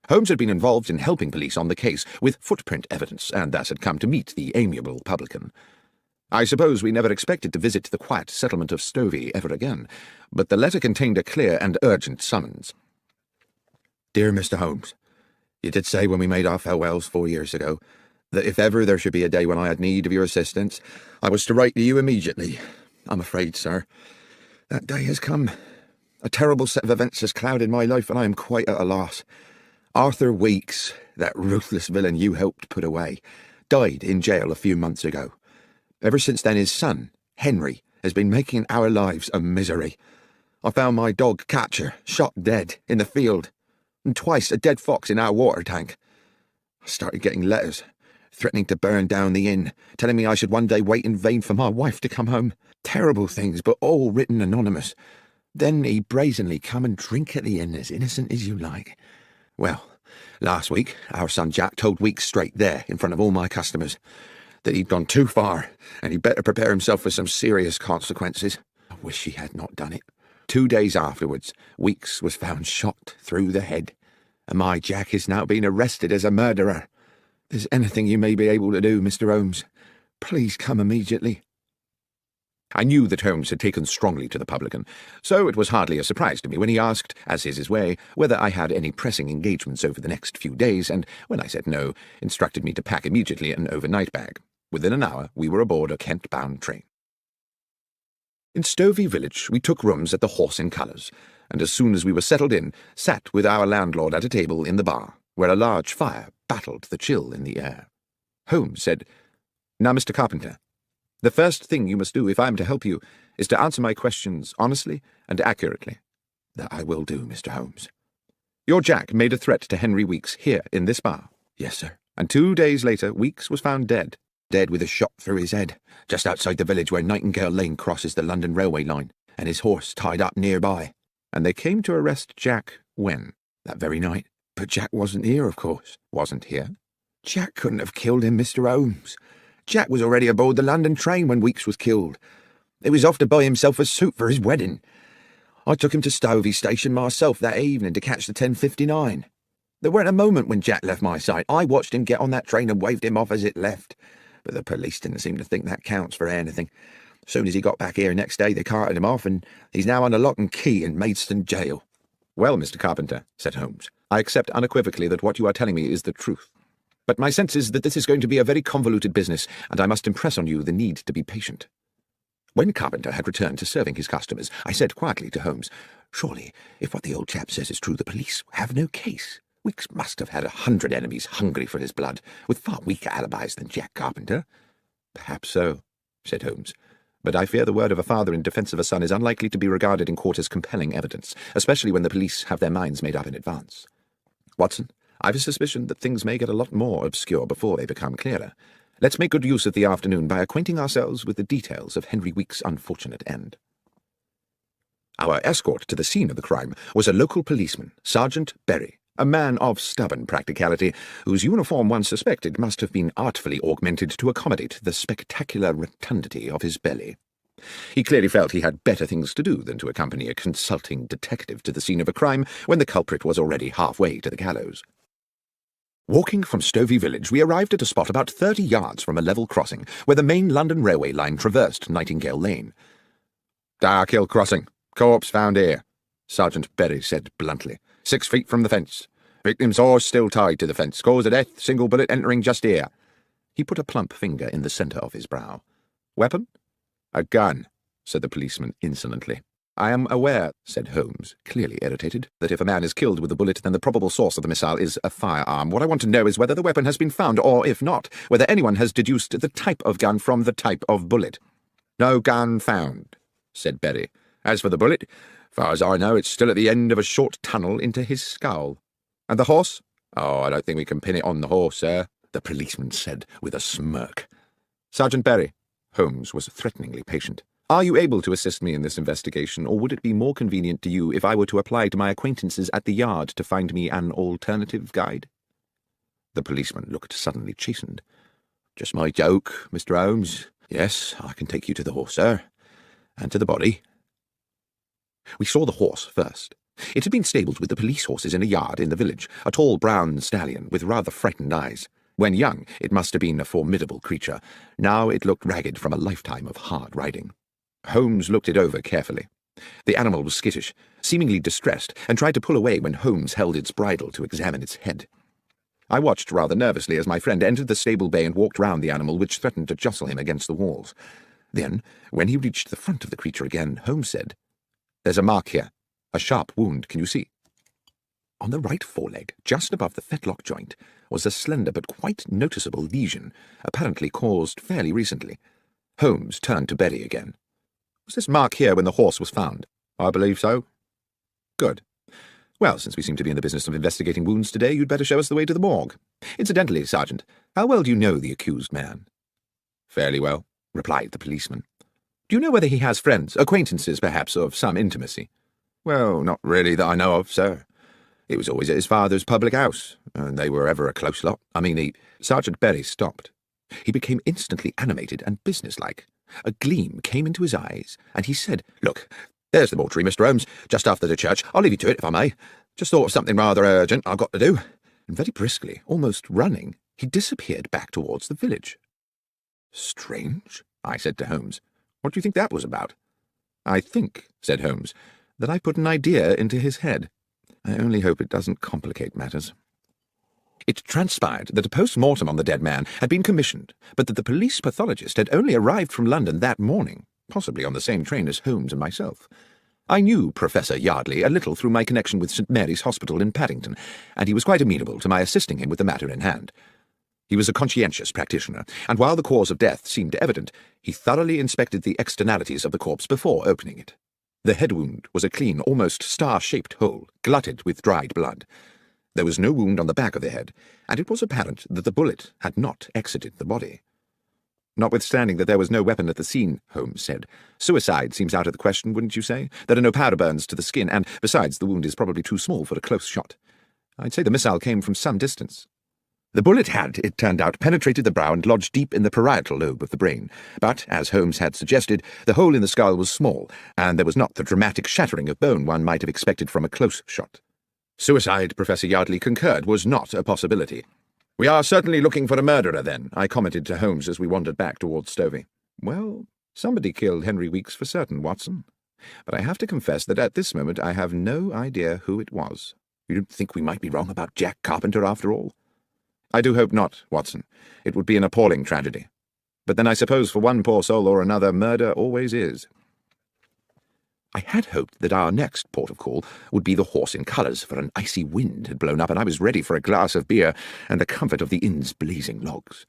Holmes had been involved in helping police on the case with footprint evidence, and thus had come to meet the amiable publican. I suppose we never expected to visit the quiet settlement of Stovey ever again, but the letter contained a clear and urgent summons. "Dear Mr. Holmes, you did say when we made our farewells 4 years ago that if ever there should be a day when I had need of your assistance, I was to write to you immediately. I'm afraid, sir, that day has come. A terrible set of events has clouded my life, and I am quite at a loss. Arthur Weeks, that ruthless villain you helped put away, died in jail a few months ago. Ever since then his son, Henry, has been making our lives a misery. I found my dog Catcher shot dead in the field. and twice a dead fox in our water tank. I started getting letters, threatening to burn down the inn, telling me I should one day wait in vain for my wife to come home. Terrible things, but all written anonymous. Then he brazenly come and drink at the inn as innocent as you like. Well, last week, our son Jack told Weeks straight there, in front of all my customers, that he'd gone too far, and he'd better prepare himself for some serious consequences. I wish he had not done it. 2 days afterwards, Weeks was found shot through the head, and my Jack is now being arrested as a murderer. If there's anything you may be able to do, Mr. Holmes, please come immediately. I knew that Holmes had taken strongly to the publican, so it was hardly a surprise to me when he asked, as is his way, whether I had any pressing engagements over the next few days, and, when I said no, instructed me to pack immediately an overnight bag. Within an hour, we were aboard a Kent-bound train. In Stovey village, we took rooms at the Horse in Colours, and as soon as we were settled in, sat with our landlord at a table in the bar, where a large fire battled the chill in the air. Holmes said, "Now, Mr. Carpenter, the first thing you must do, if I am to help you, is to answer my questions honestly and accurately." "That I will do, Mr. Holmes." "Your Jack made a threat to Henry Weeks here in this bar." "Yes, sir." "And 2 days later, Weeks was found dead." "Dead with a shot through his head, just outside the village where Nightingale Lane crosses the London railway line, and his horse tied up nearby." "And they came to arrest Jack when?" "That very night. But Jack wasn't here, of course." "Wasn't here?" "Jack couldn't have killed him, Mr. Holmes. Jack was already aboard the London train when Weeks was killed. He was off to buy himself a suit for his wedding. I took him to Stovey Station myself that evening to catch the 10:59. There weren't a moment when Jack left my sight. I watched him get on that train and waved him off as it left. But the police didn't seem to think that counts for anything. As soon as he got back here next day, they carted him off, and he's now under lock and key in Maidstone jail." "Well, Mr. Carpenter," said Holmes, "I accept unequivocally that what you are telling me is the truth. But my sense is that this is going to be a very convoluted business, and I must impress on you the need to be patient." When Carpenter had returned to serving his customers, I said quietly to Holmes, "Surely, if what the old chap says is true, the police have no case. Weeks must have had 100 enemies hungry for his blood, with far weaker alibis than Jack Carpenter." "Perhaps so," said Holmes. "But I fear the word of a father in defence of a son is unlikely to be regarded in court as compelling evidence, especially when the police have their minds made up in advance. Watson, I've a suspicion that things may get a lot more obscure before they become clearer. Let's make good use of the afternoon by acquainting ourselves with the details of Henry Weeks' unfortunate end." Our escort to the scene of the crime was a local policeman, Sergeant Berry, a man of stubborn practicality, whose uniform one suspected must have been artfully augmented to accommodate the spectacular rotundity of his belly. He clearly felt he had better things to do than to accompany a consulting detective to the scene of a crime when the culprit was already halfway to the gallows. Walking from Stovey village, we arrived at a spot about 30 yards from a level crossing, where the main London railway line traversed Nightingale Lane. "Darkhill Crossing. Co-op's found here," Sergeant Berry said bluntly. 6 feet from the fence. Victim's horse still tied to the fence. Cause of death, single bullet entering just here." He put a plump finger in the centre of his brow. "Weapon?" "A gun," said the policeman insolently. "I am aware," said Holmes, clearly irritated, "that if a man is killed with a bullet, then the probable source of the missile is a firearm. What I want to know is whether the weapon has been found, or, if not, whether anyone has deduced the type of gun from the type of bullet." "No gun found," said Berry. "As for the bullet, far as I know, it's still at the end of a short tunnel into his skull." "And the horse?" "Oh, I don't think we can pin it on the horse, sir," the policeman said with a smirk. "Sergeant Berry," Holmes was threateningly patient, "are you able to assist me in this investigation, or would it be more convenient to you if I were to apply to my acquaintances at the yard to find me an alternative guide?" The policeman looked suddenly chastened. "Just my joke, Mr. Holmes. Yes, I can take you to the horse, sir, and to the body." We saw the horse first. It had been stabled with the police horses in a yard in the village, a tall brown stallion with rather frightened eyes. When young, it must have been a formidable creature. Now it looked ragged from a lifetime of hard riding. Holmes looked it over carefully. The animal was skittish, seemingly distressed, and tried to pull away when Holmes held its bridle to examine its head. I watched rather nervously as my friend entered the stable bay and walked round the animal, which threatened to jostle him against the walls. Then, when he reached the front of the creature again, Holmes said, "There's a mark here. A sharp wound, can you see?" On the right foreleg, just above the fetlock joint, was a slender but quite noticeable lesion, apparently caused fairly recently. Holmes turned to Berry again. "Was this mark here when the horse was found?" "I believe so." "Good. Well, since we seem to be in the business of investigating wounds today, you'd better show us the way to the morgue. Incidentally, Sergeant, how well do you know the accused man? Fairly well, replied the policeman. Do you know whether he has friends, acquaintances, perhaps, of some intimacy? Well, not really that I know of, sir. He was always at his father's public house, and they were ever a close lot. Sergeant Berry stopped. He became instantly animated and businesslike. A gleam came into his eyes, and he said, "Look, there's the mortuary, Mr. Holmes, just after the church. I'll leave you to it, if I may. Just thought of something rather urgent I've got to do." And very briskly, almost running, he disappeared back towards the village. "Strange," I said to Holmes. "What do you think that was about?" "I think," said Holmes, "that I put an idea into his head. I only hope it doesn't complicate matters." It transpired that a post-mortem on the dead man had been commissioned, but that the police pathologist had only arrived from London that morning, possibly on the same train as Holmes and myself. I knew Professor Yardley a little through my connection with St. Mary's Hospital in Paddington, and he was quite amenable to my assisting him with the matter in hand. He was a conscientious practitioner, and while the cause of death seemed evident, he thoroughly inspected the externalities of the corpse before opening it. The head wound was a clean, almost star-shaped hole, glutted with dried blood. There was no wound on the back of the head, and it was apparent that the bullet had not exited the body. "Notwithstanding that there was no weapon at the scene," Holmes said, "suicide seems out of the question, wouldn't you say? There are no powder burns to the skin, and, besides, the wound is probably too small for a close shot. I'd say the missile came from some distance." The bullet had, it turned out, penetrated the brow and lodged deep in the parietal lobe of the brain, but, as Holmes had suggested, the hole in the skull was small, and there was not the dramatic shattering of bone one might have expected from a close shot. Suicide, Professor Yardley concurred, was not a possibility. "We are certainly looking for a murderer, then," I commented to Holmes as we wandered back towards Stovey. "Well, somebody killed Henry Weeks for certain, Watson. But I have to confess that at this moment I have no idea who it was. You don't think we might be wrong about Jack Carpenter after all?" "I do hope not, Watson. It would be an appalling tragedy. But then I suppose for one poor soul or another, murder always is." I had hoped that our next port of call would be the Horse in Colours, for an icy wind had blown up and I was ready for a glass of beer and the comfort of the inn's blazing logs.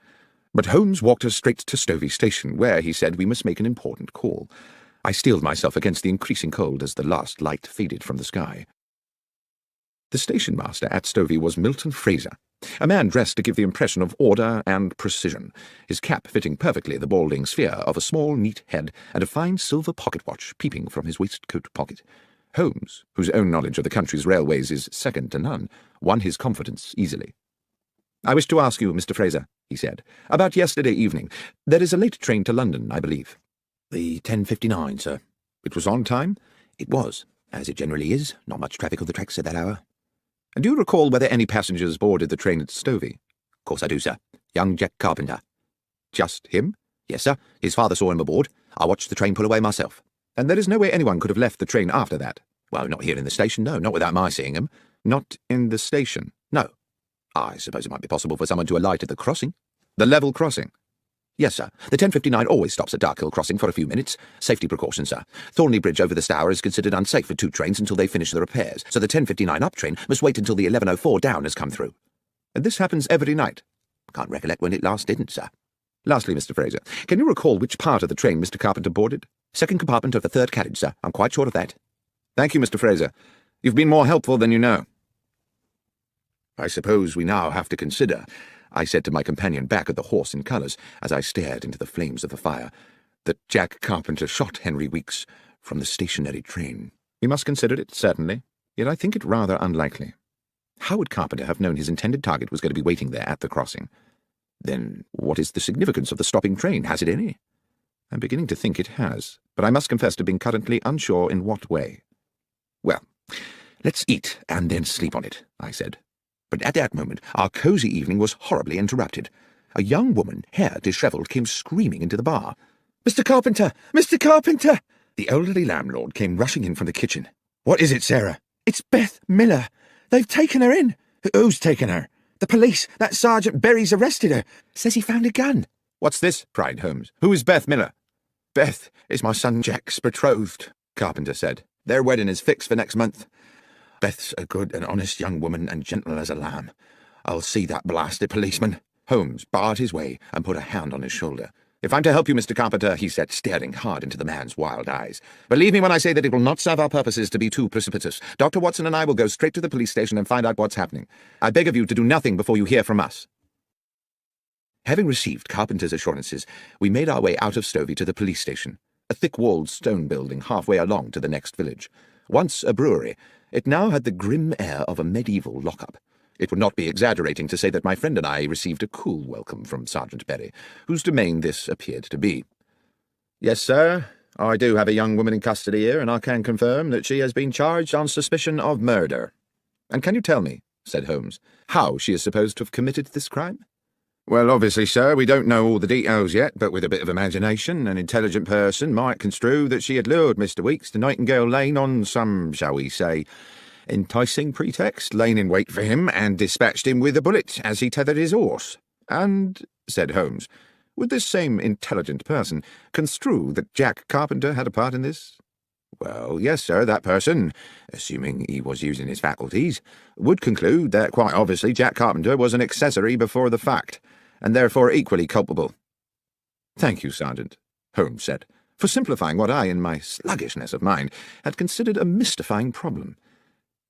But Holmes walked us straight to Stovey Station, where, he said, we must make an important call. I steeled myself against the increasing cold as the last light faded from the sky. The station master at Stovey was Milton Fraser, a man dressed to give the impression of order and precision, his cap fitting perfectly the balding sphere of a small, neat head, and a fine silver pocket-watch peeping from his waistcoat pocket. Holmes, whose own knowledge of the country's railways is second to none, won his confidence easily. "I wish to ask you, Mr. Fraser," he said, "about yesterday evening. There is a late train to London, I believe." "The 10:59, sir." "It was on time?" "It was, as it generally is. Not much traffic on the tracks at that hour." "And do you recall whether any passengers boarded the train at Stovey?" "Of course I do, sir. Young Jack Carpenter." "Just him?" "Yes, sir. His father saw him aboard. I watched the train pull away myself." "And there is no way anyone could have left the train after that?" "Well, not here in the station, no. Not without my seeing him." "Not in the station?" "No." "I suppose it might be possible for someone to alight at the crossing." "The level crossing?" "Yes, sir. The 10:59 always stops at Darkhill Crossing for a few minutes. Safety precaution, sir. Thornley Bridge over the Stour is considered unsafe for two trains until they finish the repairs, so the 10:59 up train must wait until the 11:04 down has come through." "And this happens every night?" "Can't recollect when it last didn't, sir." "Lastly, Mr. Fraser, can you recall which part of the train Mr. Carpenter boarded?" "Second compartment of the third carriage, sir. I'm quite sure of that." "Thank you, Mr. Fraser. You've been more helpful than you know." "I suppose we now have to consider," I said to my companion back at the Horse in Colours, as I stared into the flames of the fire, "that Jack Carpenter shot Henry Weeks from the stationary train." "We must consider it, certainly. Yet I think it rather unlikely. How would Carpenter have known his intended target was going to be waiting there at the crossing? Then what is the significance of the stopping train? Has it any?" "I'm beginning to think it has, but I must confess to being currently unsure in what way." "Well, let's eat and then sleep on it," I said. But at that moment our cosy evening was horribly interrupted. A young woman, hair dishevelled, came screaming into the bar. "Mr. Carpenter! Mr. Carpenter!" The elderly landlord came rushing in from the kitchen. "What is it, Sarah?" "It's Beth Miller. They've taken her in." "Who's taken her?" "The police. That Sergeant Berry's arrested her. Says he found a gun." "What's this?" cried Holmes. "Who is Beth Miller?" "Beth is my son Jack's betrothed," Carpenter said. "Their wedding is fixed for next month. Beth's a good and honest young woman and gentle as a lamb. I'll see that blasted policeman." Holmes barred his way and put a hand on his shoulder. "If I'm to help you, Mr. Carpenter," he said, staring hard into the man's wild eyes, "believe me when I say that it will not serve our purposes to be too precipitous. Dr. Watson and I will go straight to the police station and find out what's happening. I beg of you to do nothing before you hear from us." Having received Carpenter's assurances, we made our way out of Stovey to the police station, a thick-walled stone building halfway along to the next village. Once a brewery, it now had the grim air of a medieval lockup. It would not be exaggerating to say that my friend and I received a cool welcome from Sergeant Berry, whose domain this appeared to be. "Yes, sir, I do have a young woman in custody here, and I can confirm that she has been charged on suspicion of murder." "And can you tell me," said Holmes, "how she is supposed to have committed this crime?" "Well, obviously, sir, we don't know all the details yet, but with a bit of imagination, an intelligent person might construe that she had lured Mr. Weeks to Nightingale Lane on some, shall we say, enticing pretext, lain in wait for him, and dispatched him with a bullet as he tethered his horse. And," said Holmes, "would this same intelligent person construe that Jack Carpenter had a part in this?" "Well, yes, sir, that person, assuming he was using his faculties, would conclude that quite obviously Jack Carpenter was an accessory before the fact, and therefore equally culpable." "Thank you, Sergeant," Holmes said, for simplifying what I, in my sluggishness of mind, had considered a mystifying problem.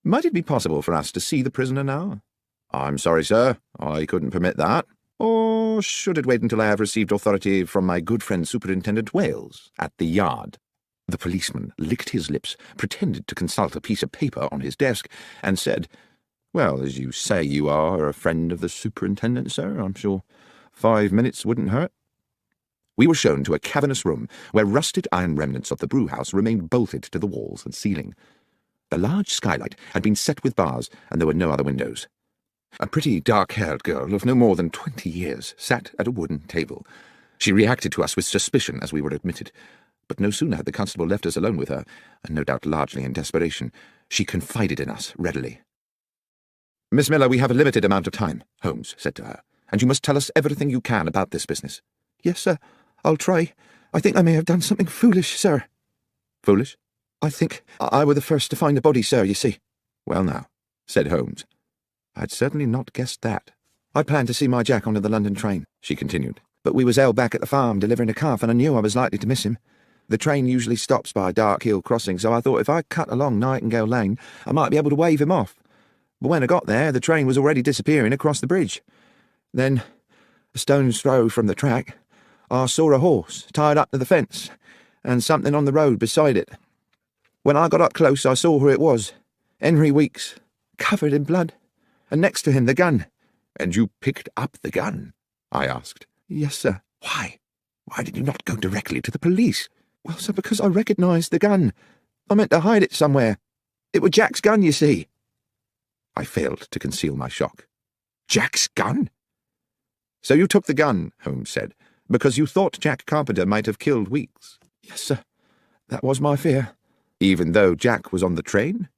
"Might it be possible for us to see the prisoner now?" "I'm sorry, sir, I couldn't permit that. Or should it wait until I have received authority from my good friend Superintendent Wales at the Yard?" The policeman licked his lips, pretended to consult a piece of paper on his desk, and said, "Well, as you say you are a friend of the superintendent, sir, I'm sure 5 minutes wouldn't hurt." We were shown to a cavernous room where rusted iron remnants of the brewhouse remained bolted to the walls and ceiling. The large skylight had been set with bars, and there were no other windows. A pretty dark-haired girl of no more than 20 years sat at a wooden table. She reacted to us with suspicion as we were admitted, but no sooner had the constable left us alone with her, and no doubt largely in desperation, she confided in us readily. "Miss Miller, we have a limited amount of time," Holmes said to her, "and you must tell us everything you can about this business." "Yes, sir, I'll try. I think I may have done something foolish, sir." "Foolish?" "I think I were the first to find the body, sir, you see." "Well now," said Holmes, "I'd certainly not guessed that." "I planned to see my Jack onto the London train," she continued, "but we was held back at the farm delivering a calf, and I knew I was likely to miss him. The train usually stops by a dark hill crossing, so I thought if I cut along Nightingale Lane, I might be able to wave him off. But when I got there, the train was already disappearing across the bridge. Then, a stone's throw from the track, I saw a horse tied up to the fence, and something on the road beside it. When I got up close, I saw who it was, Henry Weeks, covered in blood, and next to him the gun." "And you picked up the gun?" I asked. "Yes, sir." "Why? Why did you not go directly to the police?" "Well, sir, because I recognised the gun. I meant to hide it somewhere. It was Jack's gun, you see." I failed to conceal my shock. "Jack's gun?" "So you took the gun," Holmes said, "because you thought Jack Carpenter might have killed Weeks?" "Yes, sir. That was my fear." "Even though Jack was on the train?"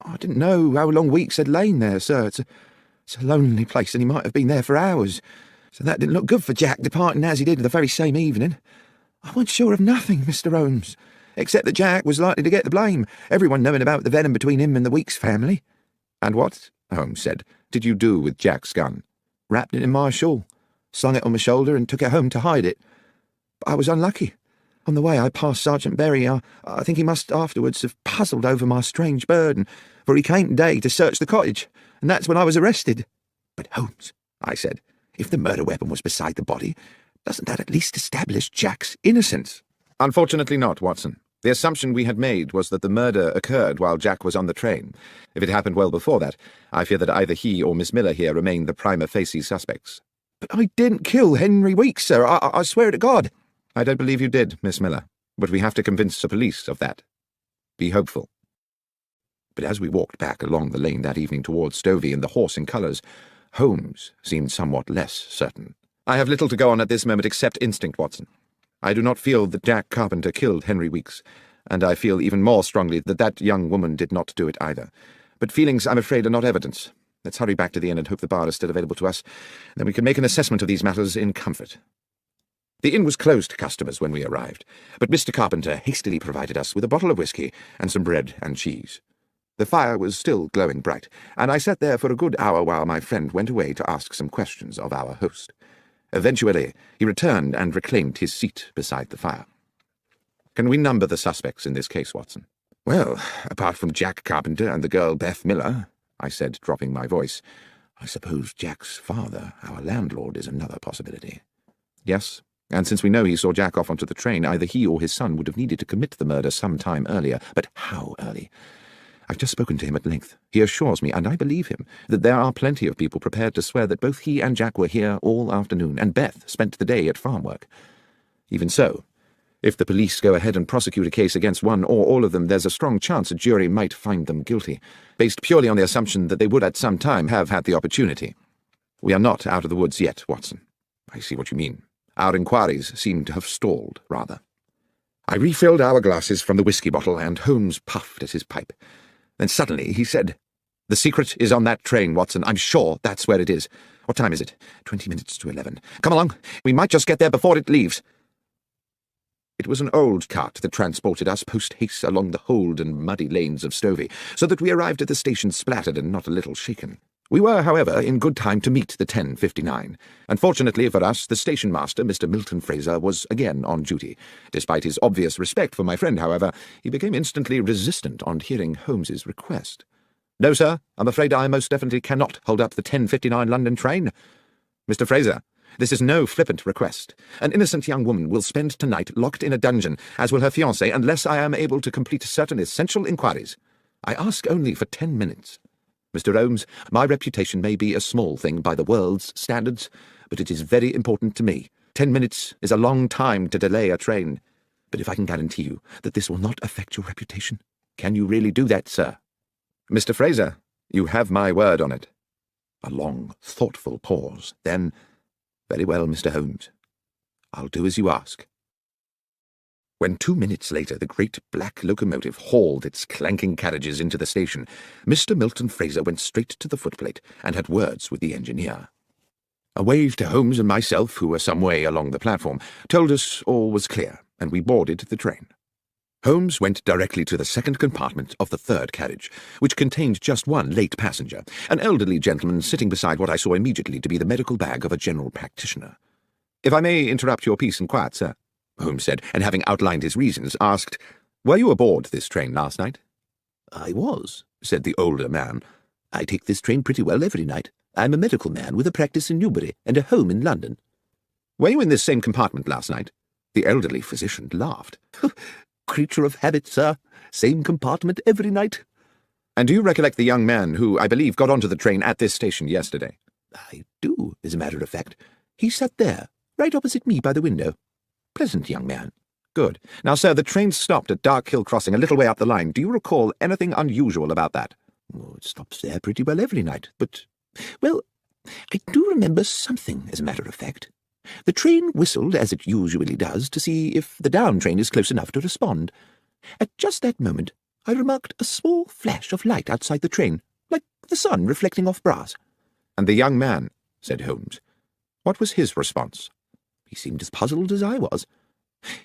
"I didn't know how long Weeks had lain there, sir. It's a lonely place, and he might have been there for hours. So that didn't look good for Jack, departing as he did the very same evening. I wasn't sure of nothing, Mr. Holmes, except that Jack was likely to get the blame, everyone knowing about the venom between him and the Weeks family." "And what," Holmes said, "did you do with Jack's gun?" "Wrapped it in my shawl, slung it on my shoulder, and took it home to hide it. But I was unlucky. On the way I passed Sergeant Berry. I think he must afterwards have puzzled over my strange burden, for he came today to search the cottage, and that's when I was arrested." "But Holmes," I said, "if the murder weapon was beside the body, doesn't that at least establish Jack's innocence?" "Unfortunately not, Watson. The assumption we had made was that the murder occurred while Jack was on the train. If it happened well before that, I fear that either he or Miss Miller here remain the prima facie suspects." "But I didn't kill Henry Weeks, sir. I swear to God." "I don't believe you did, Miss Miller, but we have to convince the police of that. Be hopeful." But as we walked back along the lane that evening towards Stovey and the horse in colours, Holmes seemed somewhat less certain. "I have little to go on at this moment except instinct, Watson. I do not feel that Jack Carpenter killed Henry Weeks, and I feel even more strongly that that young woman did not do it either. But feelings, I'm afraid, are not evidence. Let's hurry back to the inn and hope the bar is still available to us. Then we can make an assessment of these matters in comfort." The inn was closed to customers when we arrived, but Mr. Carpenter hastily provided us with a bottle of whisky and some bread and cheese. The fire was still glowing bright, and I sat there for a good hour while my friend went away to ask some questions of our host. Eventually, he returned and reclaimed his seat beside the fire. "Can we number the suspects in this case, Watson?" "Well, apart from Jack Carpenter and the girl Beth Miller," I said, dropping my voice, "I suppose Jack's father, our landlord, is another possibility." "Yes, and since we know he saw Jack off onto the train, either he or his son would have needed to commit the murder some time earlier. But how early? I've just spoken to him at length. He assures me, and I believe him, that there are plenty of people prepared to swear that both he and Jack were here all afternoon, and Beth spent the day at farm work. Even so, if the police go ahead and prosecute a case against one or all of them, there's a strong chance a jury might find them guilty, based purely on the assumption that they would at some time have had the opportunity. We are not out of the woods yet, Watson." "I see what you mean. Our inquiries seem to have stalled, rather." I refilled our glasses from the whiskey bottle, and Holmes puffed at his pipe. Then suddenly he said, "The secret is on that train, Watson. I'm sure that's where it is. What time is it? 20 minutes to 11. Come along. We might just get there before it leaves." It was an old cart that transported us post-haste along the hold and muddy lanes of Stovey, so that we arrived at the station splattered and not a little shaken. We were, however, in good time to meet the 10:59. Unfortunately for us, the station master, Mr. Milton Fraser, was again on duty. Despite his obvious respect for my friend, however, he became instantly resistant on hearing Holmes's request. "No, sir, I'm afraid I most definitely cannot hold up the 10:59 London train. Mr. Fraser, this is no flippant request. An innocent young woman will spend tonight locked in a dungeon, as will her fiancé, unless I am able to complete certain essential inquiries. I ask only for 10 minutes. Mr. Holmes, my reputation may be a small thing by the world's standards, but it is very important to me. 10 minutes is a long time to delay a train. But if I can guarantee you that this will not affect your reputation, can you really do that, sir?" "Mr. Fraser, you have my word on it." A long, thoughtful pause. Then, "Very well, Mr. Holmes. I'll do as you ask." When 2 minutes later the great black locomotive hauled its clanking carriages into the station, Mr. Milton Fraser went straight to the footplate and had words with the engineer. A wave to Holmes and myself, who were some way along the platform, told us all was clear, and we boarded the train. Holmes went directly to the second compartment of the third carriage, which contained just one late passenger, an elderly gentleman sitting beside what I saw immediately to be the medical bag of a general practitioner. "If I may interrupt your peace and quiet, sir," Holmes said, and having outlined his reasons, asked, "Were you aboard this train last night?" "I was," said the older man. "I take this train pretty well every night. I'm a medical man with a practice in Newbury and a home in London." "Were you in this same compartment last night?" The elderly physician laughed. "Creature of habit, sir. Same compartment every night." "And do you recollect the young man who, I believe, got onto the train at this station yesterday?" "I do, as a matter of fact. He sat there, right opposite me by the window. Pleasant young man." "Good. Now, sir, the train stopped at Dark Hill Crossing a little way up the line. Do you recall anything unusual about that?" "Oh, it stops there pretty well every night, but, well, I do remember something, as a matter of fact. The train whistled, as it usually does, to see if the down train is close enough to respond. At just that moment, I remarked a small flash of light outside the train, like the sun reflecting off brass." "And the young man," said Holmes. "What was his response?" "He seemed as puzzled as I was.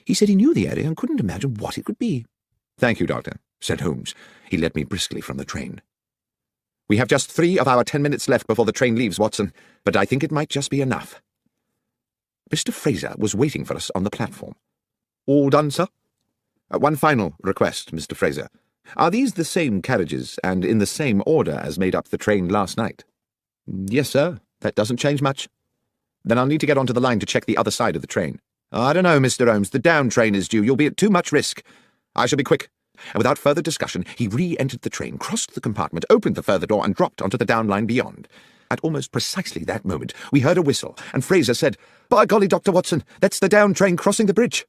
He said he knew the area and couldn't imagine what it could be." "Thank you, Doctor," said Holmes. He led me briskly from the train. "We have just 3 of our 10 minutes left before the train leaves, Watson, but I think it might just be enough." Mr. Fraser was waiting for us on the platform. "All done, sir?" "One final request, Mr. Fraser. Are these the same carriages and in the same order as made up the train last night?" "Yes, sir. That doesn't change much." "Then I'll need to get onto the line to check the other side of the train." "I don't know, Mr. Holmes. The down train is due. You'll be at too much risk." "I shall be quick." And without further discussion, he re-entered the train, crossed the compartment, opened the further door, and dropped onto the down line beyond. At almost precisely that moment, we heard a whistle, and Fraser said, "By golly, Dr. Watson, that's the down train crossing the bridge."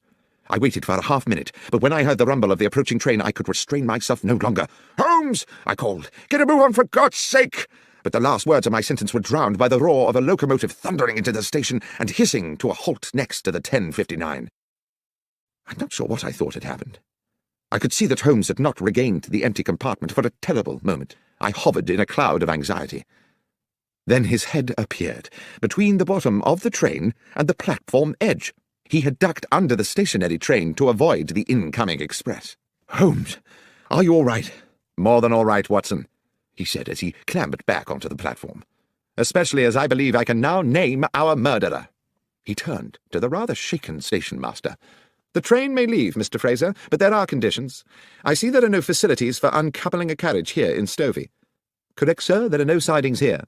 I waited for a half-minute, but when I heard the rumble of the approaching train, I could restrain myself no longer. "Holmes!" I called. "Get a move on, for God's sake!" But the last words of my sentence were drowned by the roar of a locomotive thundering into the station and hissing to a halt next to the 10:59. I'm not sure what I thought had happened. I could see that Holmes had not regained the empty compartment for a terrible moment. I hovered in a cloud of anxiety. Then his head appeared, between the bottom of the train and the platform edge. He had ducked under the stationary train to avoid the incoming express. "Holmes, are you all right?" "More than all right, Watson," he said as he clambered back onto the platform. "Especially as I believe I can now name our murderer." He turned to the rather shaken station master. "The train may leave, Mr. Fraser, but there are conditions. I see there are no facilities for uncoupling a carriage here in Stovey." "Correct, sir. There are no sidings here."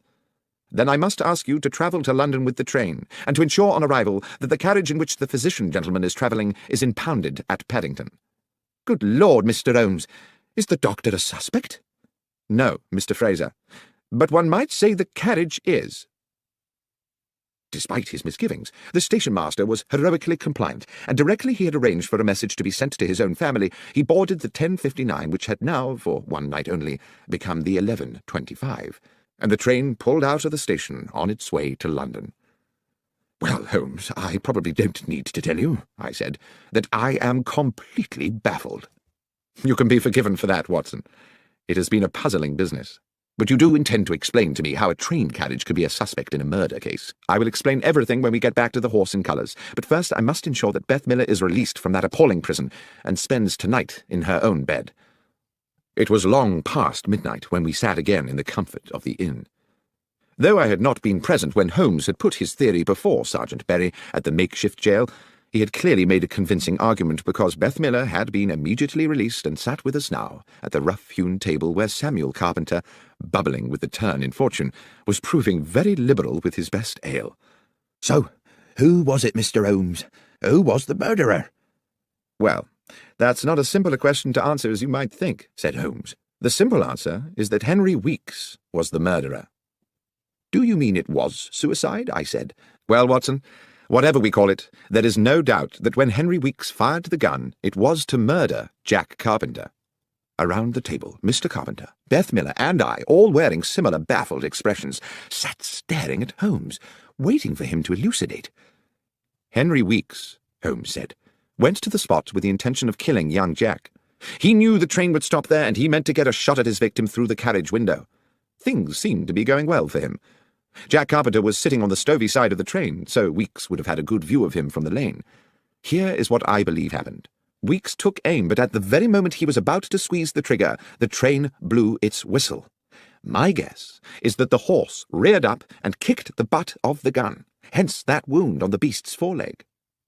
"Then I must ask you to travel to London with the train, and to ensure on arrival that the carriage in which the physician gentleman is travelling is impounded at Paddington." "Good Lord, Mr. Holmes, is the doctor a suspect?" "No, Mr. Fraser, but one might say the carriage is." Despite his misgivings, the station-master was heroically compliant, and directly he had arranged for a message to be sent to his own family, he boarded the 10:59, which had now, for one night only, become the 11:25, and the train pulled out of the station on its way to London. "Well, Holmes, I probably don't need to tell you," I said, "that I am completely baffled." "You can be forgiven for that, Watson. It has been a puzzling business. But you do intend to explain to me how a train carriage could be a suspect in a murder case. I will explain everything when we get back to the Horse and Colours, but first I must ensure that Beth Miller is released from that appalling prison and spends tonight in her own bed." It was long past midnight when we sat again in the comfort of the inn. Though I had not been present when Holmes had put his theory before Sergeant Berry at the makeshift jail, he had clearly made a convincing argument, because Beth Miller had been immediately released and sat with us now at the rough-hewn table where Samuel Carpenter, bubbling with the turn in fortune, was proving very liberal with his best ale. "So, who was it, Mr. Holmes? Who was the murderer?" "Well, that's not as simple a question to answer as you might think," said Holmes. "The simple answer is that Henry Weeks was the murderer." "Do you mean it was suicide?" I said. "Well, Watson, whatever we call it, there is no doubt that when Henry Weeks fired the gun, it was to murder Jack Carpenter." Around the table, Mr. Carpenter, Beth Miller, and I, all wearing similar baffled expressions, sat staring at Holmes, waiting for him to elucidate. "Henry Weeks," Holmes said, "went to the spot with the intention of killing young Jack. He knew the train would stop there, and he meant to get a shot at his victim through the carriage window. Things seemed to be going well for him. Jack Carpenter was sitting on the Stovey side of the train, so Weeks would have had a good view of him from the lane. Here is what I believe happened. Weeks took aim, but at the very moment he was about to squeeze the trigger, the train blew its whistle. My guess is that the horse reared up and kicked the butt of the gun, hence that wound on the beast's foreleg.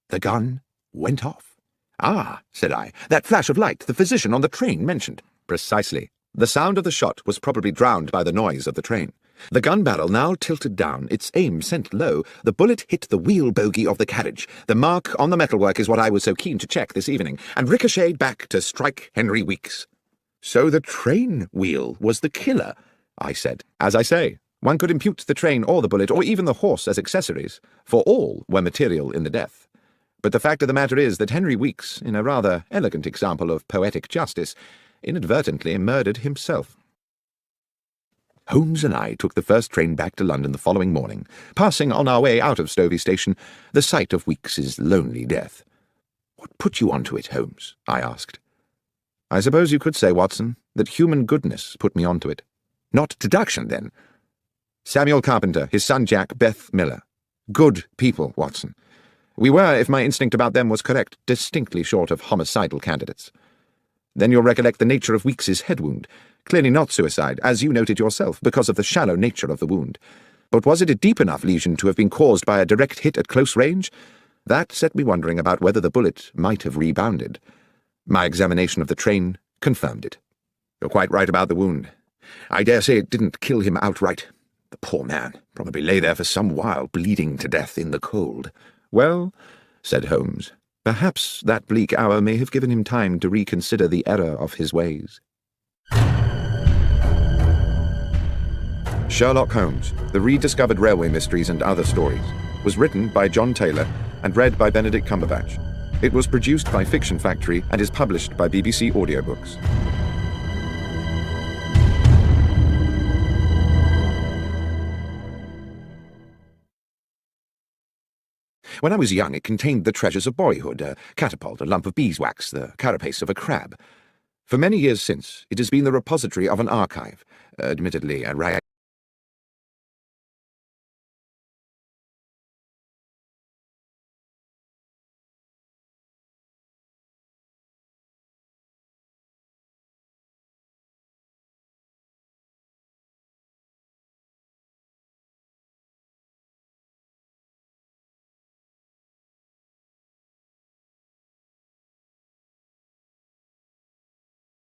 The gun went off." "Ah," said I, "that flash of light the physician on the train mentioned." "Precisely. The sound of the shot was probably drowned by the noise of the train. The gun barrel now tilted down, its aim sent low. The bullet hit the wheel bogie of the carriage. The mark on the metalwork is what I was so keen to check this evening, and ricocheted back to strike Henry Weeks." "So the train wheel was the killer," I said. "As I say, one could impute the train or the bullet or even the horse as accessories, for all were material in the death. But the fact of the matter is that Henry Weeks, in a rather elegant example of poetic justice, inadvertently murdered himself." Holmes and I took the first train back to London the following morning, passing on our way out of Stovey Station the sight of Weeks's lonely death. "What put you onto it, Holmes?" I asked. "I suppose you could say, Watson, that human goodness put me onto it." "Not deduction, then?" "Samuel Carpenter, his son Jack, Beth Miller. Good people, Watson. We were, if my instinct about them was correct, distinctly short of homicidal candidates. Then you'll recollect the nature of Weeks's head wound. Clearly not suicide, as you noted yourself, because of the shallow nature of the wound. But was it a deep enough lesion to have been caused by a direct hit at close range? That set me wondering about whether the bullet might have rebounded. My examination of the train confirmed it." "You're quite right about the wound. I dare say it didn't kill him outright. The poor man probably lay there for some while, bleeding to death in the cold." "Well," said Holmes, "perhaps that bleak hour may have given him time to reconsider the error of his ways." Sherlock Holmes, The Rediscovered Railway Mysteries and Other Stories, was written by John Taylor and read by Benedict Cumberbatch. It was produced by Fiction Factory and is published by BBC Audiobooks. When I was young, it contained the treasures of boyhood, a catapult, a lump of beeswax, the carapace of a crab. For many years since, it has been the repository of an archive, admittedly a